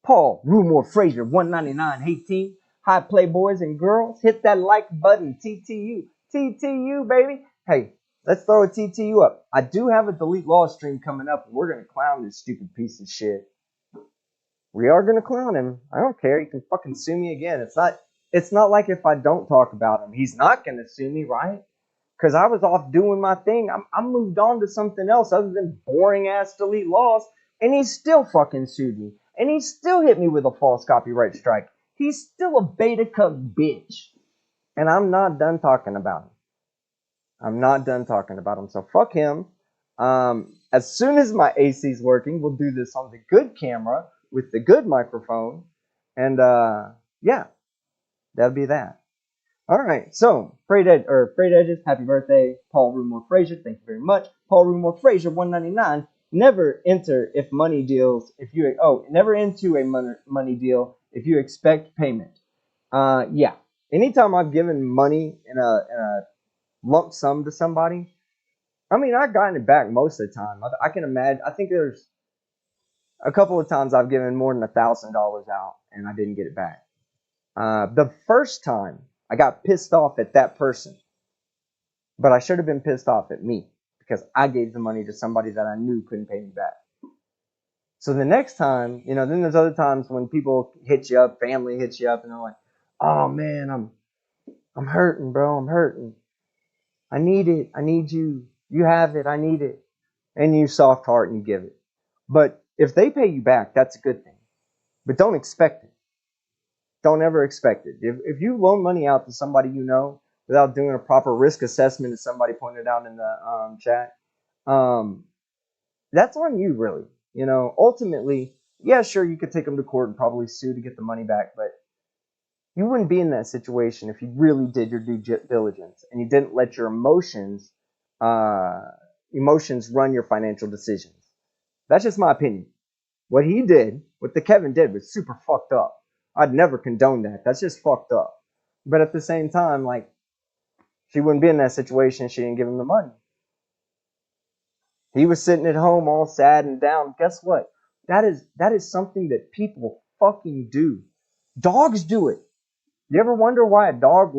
Paul, Rumor Frazier, 199. Hey, team. Hi, playboys and girls. Hit that like button. TTU. TTU, baby. Hey, let's throw a TTU up. I do have a Delete Law stream coming up, and we're going to clown this stupid piece of shit. We are going to clown him. I don't care. He can fucking sue me again. It's not like if I don't talk about him, he's not going to sue me, right? Because I was off doing my thing. I moved on to something else other than boring-ass Delete Laws, and he still fucking sued me. And he still hit me with a false copyright strike. He's still a beta cuck bitch. And I'm not done talking about him. I'm not done talking about him, so fuck him. As soon as my AC's working, we'll do this on the good camera with the good microphone. And yeah, that'll be that. All right, so Frayed Edges, happy birthday, Paul Rumor Frazier. Thank you very much, Paul Rumor Frazier, 199. Never enter if money deals. Never into a money deal if you expect payment. Yeah. Anytime I've given money in a lump sum to somebody, I mean, I've gotten it back most of the time. I can imagine. I think there's a couple of times I've given more than $1,000 out and I didn't get it back. The first time I got pissed off at that person, but I should have been pissed off at me because I gave the money to somebody that I knew couldn't pay me back. So the next time, then there's other times when people hit you up, family hits you up, and they're like, "Oh man, I'm hurting, bro. I'm hurting. I need it. I need you. You have it. I need it." And you soft heart and you give it. But if they pay you back, that's a good thing. But don't expect it. Don't ever expect it. If you loan money out to somebody you know without doing a proper risk assessment, as somebody pointed out in the chat, that's on you, really. You know, ultimately, yeah, sure, you could take them to court and probably sue to get the money back, but you wouldn't be in that situation if you really did your due diligence and you didn't let your uh, emotions run your financial decisions. That's just my opinion. What he did, what the Kevin did, was super fucked up. I'd never condone that. That's just fucked up. But at the same time, like, she wouldn't be in that situation if she didn't give him the money. He was sitting at home all sad and down. Guess what? That is something that people fucking do. Dogs do it. You ever wonder why a dog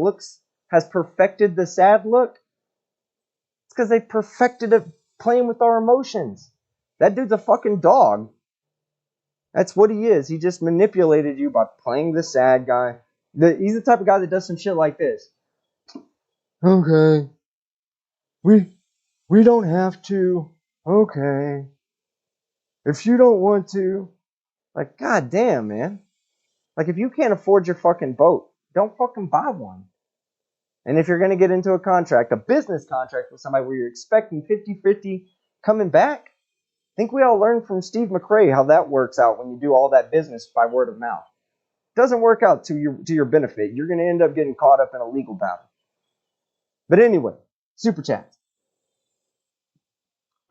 has perfected the sad look? It's because they perfected it playing with our emotions. That dude's a fucking dog. That's what he is. He just manipulated you by playing the sad guy. He's the type of guy that does some shit like this. Okay. We don't have to. Okay. If you don't want to. Like, god damn, man. Like, if you can't afford your fucking boat, don't fucking buy one. And if you're going to get into a contract, a business contract with somebody where you're expecting 50-50 coming back, I think we all learned from Steve McRae how that works out when you do all that business by word of mouth. It doesn't work out to your benefit. You're going to end up getting caught up in a legal battle. But anyway, super chat.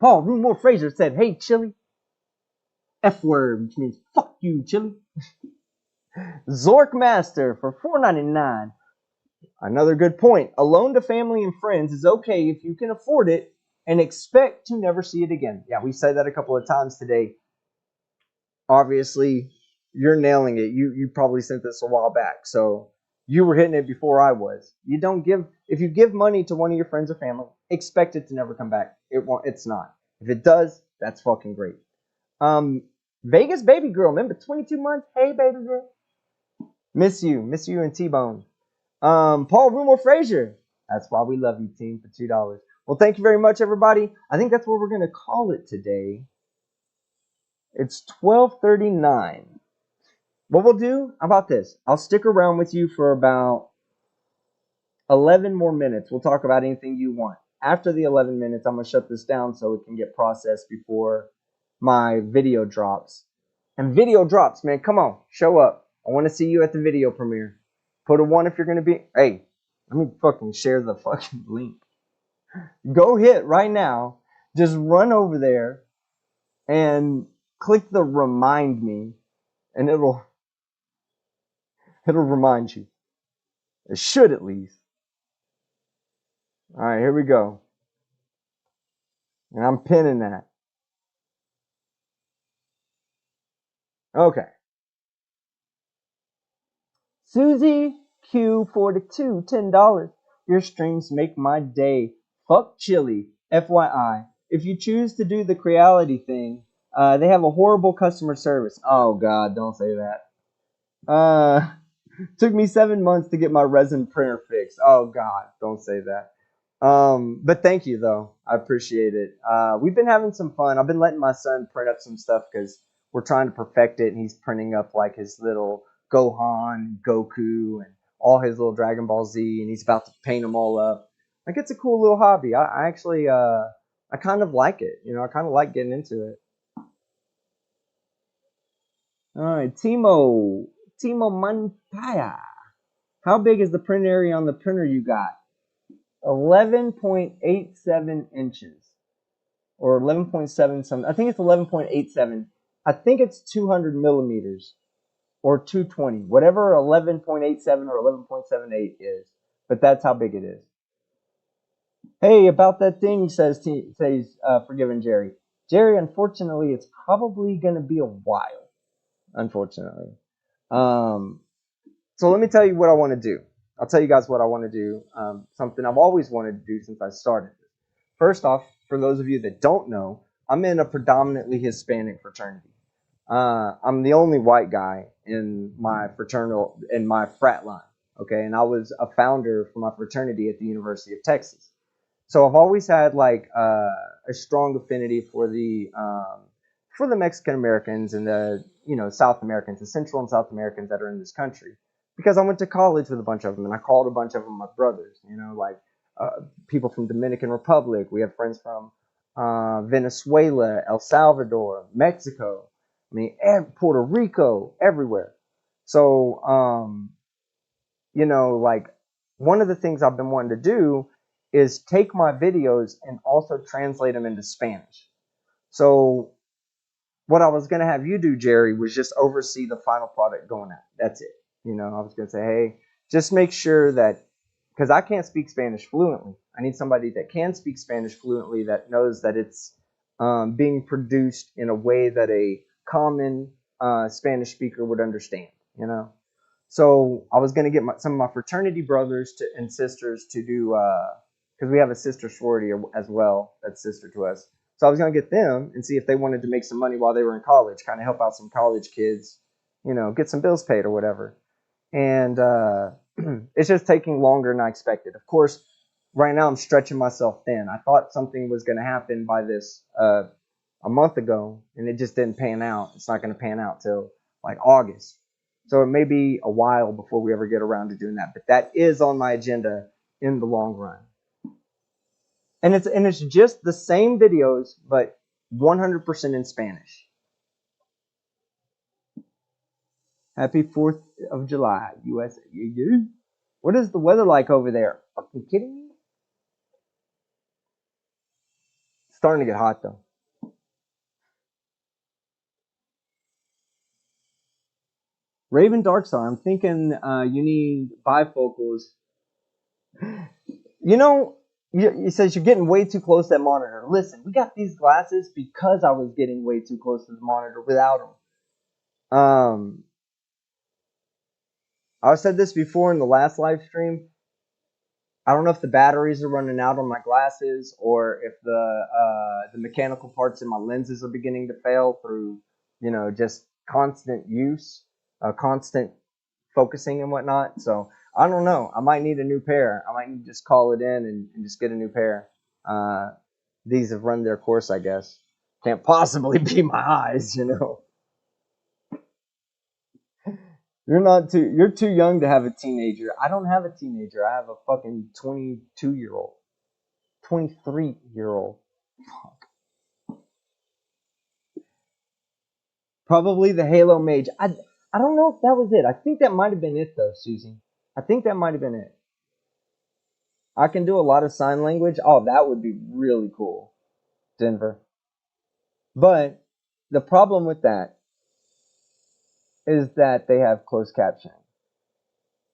Paul Rumore Fraser said, "Hey, Chili." F word, which means fuck you, Chili. Zork Master for $4.99. Another good point. A loan to family and friends is okay if you can afford it and expect to never see it again. Yeah, we said that a couple of times today. Obviously, you're nailing it. You probably sent this a while back, so you were hitting it before I was. If you give money to one of your friends or family, expect it to never come back. It's not. If it does, that's fucking great. Vegas baby girl, remember 22 months? Hey baby girl. Miss you and T-Bone. Paul Rumor Frazier. That's why we love you, team, for $2. Well, thank you very much, everybody. I think that's where we're gonna call it today. It's 12:39. What we'll do, how about this? I'll stick around with you for about 11 more minutes. We'll talk about anything you want. After the 11 minutes, I'm going to shut this down so it can get processed before my video drops. And video drops, man. Come on, show up. I want to see you at the video premiere. Put a 1 if you're going to be... Hey, let me fucking share the fucking link. Go hit right now. Just run over there and click the remind me. And it'll remind you. It should at least. All right, here we go. And I'm pinning that. Okay. Susie Q42, $10. Your streams make my day. Fuck Chili. FYI. If you choose to do the Creality thing, they have a horrible customer service. Oh god, don't say that. Took me 7 months to get my resin printer fixed. Oh god, don't say that. But thank you though. I appreciate it. We've been having some fun. I've been letting my son print up some stuff because we're trying to perfect it, and he's printing up like his little Gohan, Goku, and all his little Dragon Ball Z, and he's about to paint them all up. Like, it's a cool little hobby. I actually, I kind of like it. You know, I kind of like getting into it. All right, Timo Montaya. How big is the print area on the printer you got? 11.87 inches. Or 11.7 something. I think it's 11.87. I think it's 200 millimeters. Or 220. Whatever 11.87 or 11.78 is. But that's how big it is. Hey, about that thing, says Forgiven Jerry. Jerry, unfortunately, it's probably going to be a while. Unfortunately. So let me tell you what I want to do. I'll tell you guys what I want to do. Something I've always wanted to do since I started. First off, for those of you that don't know, I'm in a predominantly Hispanic fraternity. I'm the only white guy in my frat line. Okay, and I was a founder for my fraternity at the University of Texas. So I've always had like a strong affinity for the Mexican Americans and the South Americans, the Central and South Americans that are in this country, because I went to college with a bunch of them and I called a bunch of them my brothers. Like people from Dominican Republic. We have friends from Venezuela, El Salvador, Mexico. I mean, Puerto Rico, everywhere. So, like one of the things I've been wanting to do is take my videos and also translate them into Spanish. So what I was going to have you do, Jerry, was just oversee the final product going out. That's it. I was going to say, hey, just make sure that, because I can't speak Spanish fluently. I need somebody that can speak Spanish fluently that knows that it's being produced in a way that a common Spanish speaker would understand. So I was going to get some of my fraternity brothers and sisters to do, because we have a sister sorority as well that's sister to us. So I was going to get them and see if they wanted to make some money while they were in college, kind of help out some college kids, get some bills paid or whatever. And it's just taking longer than I expected. Of course, right now I'm stretching myself thin. I thought something was going to happen by this a month ago, and it just didn't pan out. It's not going to pan out till like August. So it may be a while before we ever get around to doing that. But that is on my agenda in the long run. And it's just the same videos, but 100% in Spanish. Happy 4th of July, USA. What is the weather like over there? Fucking kidding me? It's starting to get hot though. Raven Darkstar, I'm thinking you need bifocals. He says you're getting way too close to that monitor. Listen, we got these glasses because I was getting way too close to the monitor without them. I've said this before in the last live stream. I don't know if the batteries are running out on my glasses or if the mechanical parts in my lenses are beginning to fail through, just constant use, constant focusing and whatnot. So I don't know. I might need a new pair. I might need to just call it in and just get a new pair. These have run their course, I guess. Can't possibly be my eyes. You're too young to have a teenager. I don't have a teenager. I have a fucking 22-year-old. 23-year-old. Fuck. Probably the Halo Mage. I don't know if that was it. I think that might have been it though, Susie. I think that might have been it. I can do a lot of sign language. Oh, that would be really cool. Denver. But the problem with that is that they have closed captioning.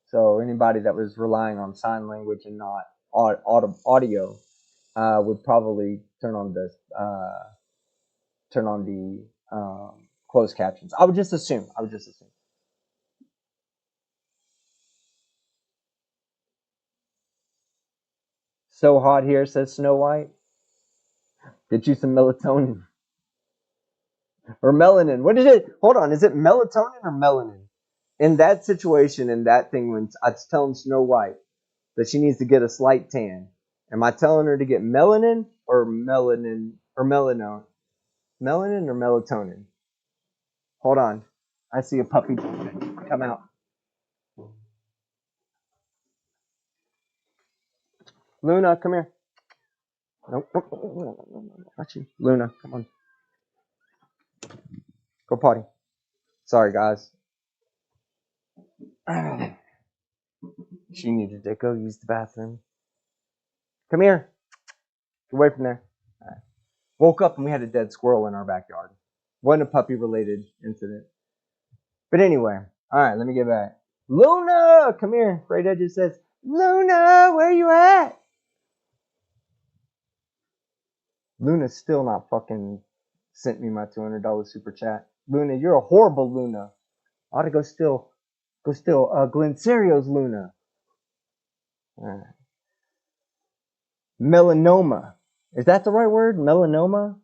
So anybody that was relying on sign language and not audio would probably turn on the closed captions. I would just assume. So hot here, says Snow White. Get you some melatonin. Or melanin. What is it? Hold on. Is it melatonin or melanin? In that situation, in that thing, when I was telling Snow White that she needs to get a slight tan, am I telling her to get melanin or melanin or melanone? Melanin or melatonin? Hold on. I see a puppy come out. Luna, come here. Nope. Not you. Luna, come on. Go potty. Sorry, guys. She needed to go use the bathroom. Come here. Get away from there. Right. Woke up and we had a dead squirrel in our backyard. Wasn't a puppy related incident. But anyway, all right, let me get back. Luna, come here. Great Edges says, Luna, where you at? Luna's still not fucking sent me my $200 super chat. Luna, you're a horrible Luna. I ought to go steal Glen Serio's Luna. All right. Melanoma. Is that the right word? Melanoma?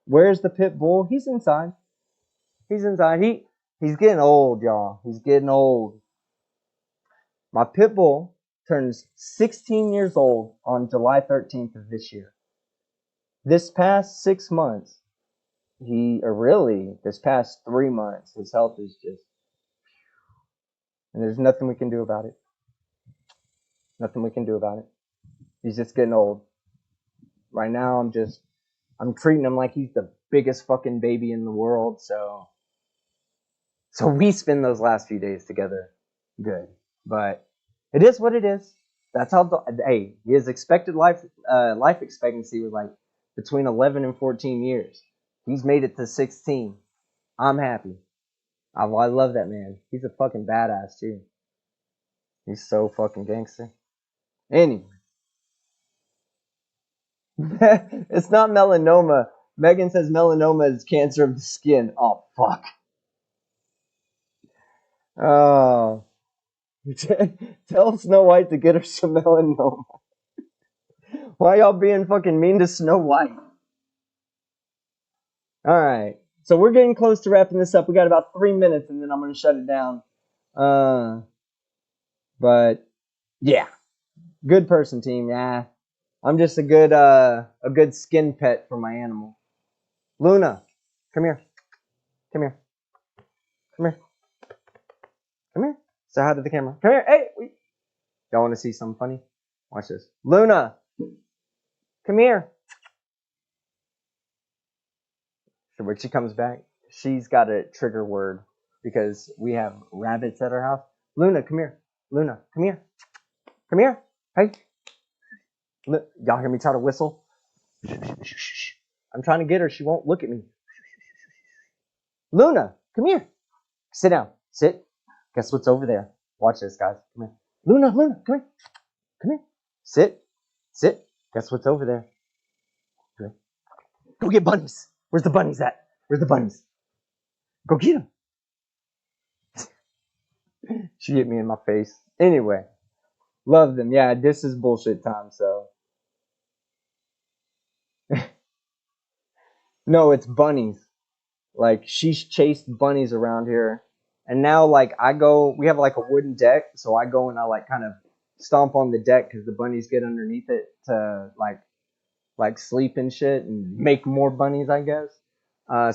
Where's the pit bull? He's inside. He's getting old, y'all. He's getting old. My pit bull turns 16 years old on July 13th of this year. This past 6 months, this past 3 months, his health is just, and there's nothing we can do about it. Nothing we can do about it. He's just getting old. Right now, I'm just I'm treating him like he's the biggest fucking baby in the world. So we spend those last few days together good. But it is what it is. That's how hey, his expected life expectancy was like between 11 and 14 years. He's made it to 16. I'm happy. I love that man. He's a fucking badass too. He's so fucking gangster. Anyway, it's not melanoma. Megan says melanoma is cancer of the skin. Oh fuck. Oh. Tell Snow White to get her some melanoma. Why y'all being fucking mean to Snow White? Alright. So we're getting close to wrapping this up. We got about 3 minutes and then I'm gonna shut it down. But yeah. Good person, team. Yeah. I'm just a good skin pet for my animal. Luna, come here. Come here. Come here. Come here. Say hi to the camera. Come here. Hey, y'all want to see something funny? Watch this. Luna, come here. So when she comes back, she's got a trigger word because we have rabbits at our house. Luna, come here. Luna, come here. Come here. Hey. Y'all hear me try to whistle? I'm trying to get her. She won't look at me. Luna, come here. Sit down. Sit. Guess what's over there? Watch this, guys. Come here. Luna, come here. Come here. Sit. Sit. Guess what's over there? Come here. Go get bunnies. Where's the bunnies at? Where's the bunnies? Go get them. She hit me in my face. Anyway, love them. Yeah, this is bullshit time, so. No, it's bunnies. Like, she's chased bunnies around here. And now, like, we have like a wooden deck, so I go and I like kind of stomp on the deck because the bunnies get underneath it to like sleep and shit and make more bunnies, I guess.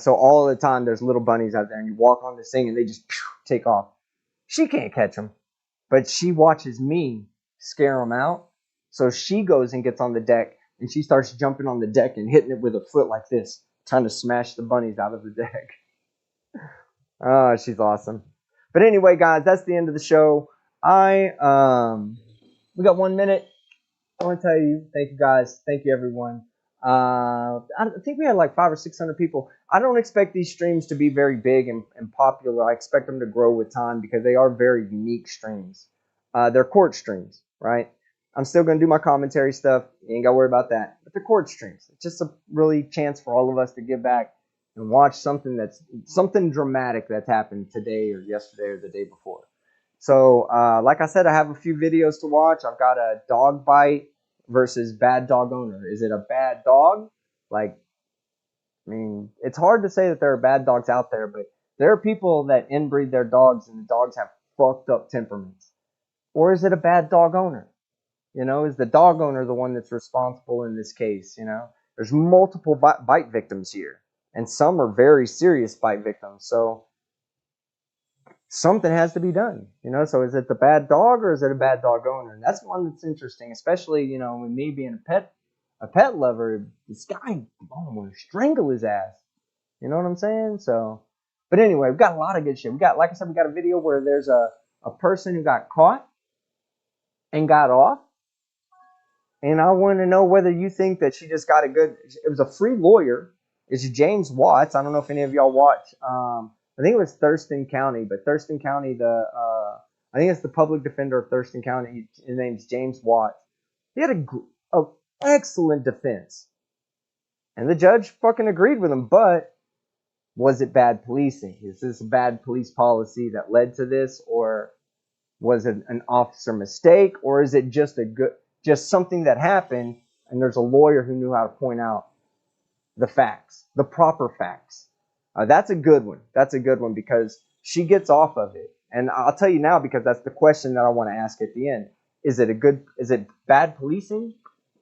So all the time there's little bunnies out there and you walk on this thing and they just take off. She can't catch them, but she watches me scare them out. So she goes and gets on the deck and she starts jumping on the deck and hitting it with a foot like this, trying to smash the bunnies out of the deck. Oh, she's awesome. But anyway, guys, that's the end of the show. We got 1 minute. I want to tell you, thank you guys, thank you everyone. I think we had like 500 or 600 people. I don't expect these streams to be very big and popular. I expect them to grow with time because they are very unique streams. They're court streams, right? I'm still going to do my commentary stuff. You ain't got to worry about that. But they're court streams. It's just a really chance for all of us to give back and watch something dramatic that's happened today or yesterday or the day before. So, like I said, I have a few videos to watch. I've got a dog bite versus bad dog owner. Is it a bad dog? Like, I mean, it's hard to say that there are bad dogs out there, but there are people that inbreed their dogs and the dogs have fucked up temperaments. Or is it a bad dog owner? You know, is the dog owner the one that's responsible in this case? You know, there's multiple bite victims here, and some are very serious bite victims. So something has to be done, you know. So is it the bad dog or is it a bad dog owner? And that's one that's interesting, especially, you know, with me being a pet lover. This guy, oh, I'm gonna strangle his ass. You know what I'm saying? So, but anyway, we've got a lot of good shit. We got, like I said, we got a video where there's a person who got caught and got off. And I want to know whether you think that she just got it was a free lawyer. It's James Watts. I don't know if any of y'all watch. I think it was Thurston County, but Thurston County, I think it's the public defender of Thurston County. His name's James Watts. He had a excellent defense. And the judge fucking agreed with him, but was it bad policing? Is this a bad police policy that led to this, or was it an officer mistake, or is it just something that happened and there's a lawyer who knew how to point out the facts, the proper facts? That's a good one. That's a good one because she gets off of it. And I'll tell you now, because that's the question that I want to ask at the end. Is it bad policing?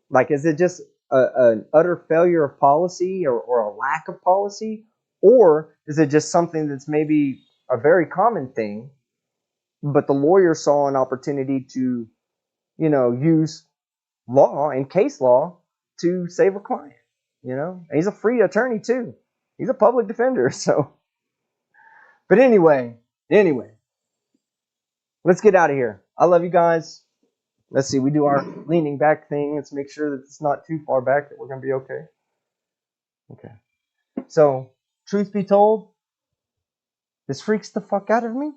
Like, is it just an utter failure of policy or a lack of policy? Or is it just something that's maybe a very common thing, but the lawyer saw an opportunity to, you know, use law and case law to save a client? You know, and he's a free attorney too. He's a public defender. So, but anyway, let's get out of here. I love you guys. Let's see. We do our leaning back thing. Let's make sure that it's not too far back. That we're gonna be okay. Okay. So, truth be told, this freaks the fuck out of me.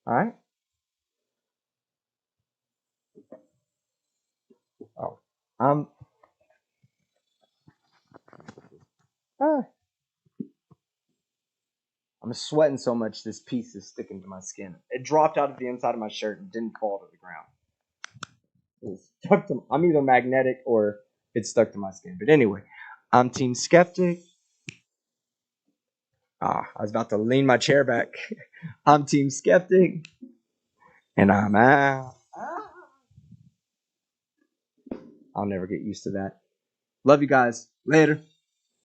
All right. Oh, ah, I'm sweating so much. This piece is sticking to my skin. It dropped out of the inside of my shirt and didn't fall to the ground. It's stuck to. I'm either magnetic or it's stuck to my skin. But anyway, I'm Team Skeptic. I was about to lean my chair back. I'm Team Skeptic, and I'm out. I'll never get used to that. Love you guys. Later.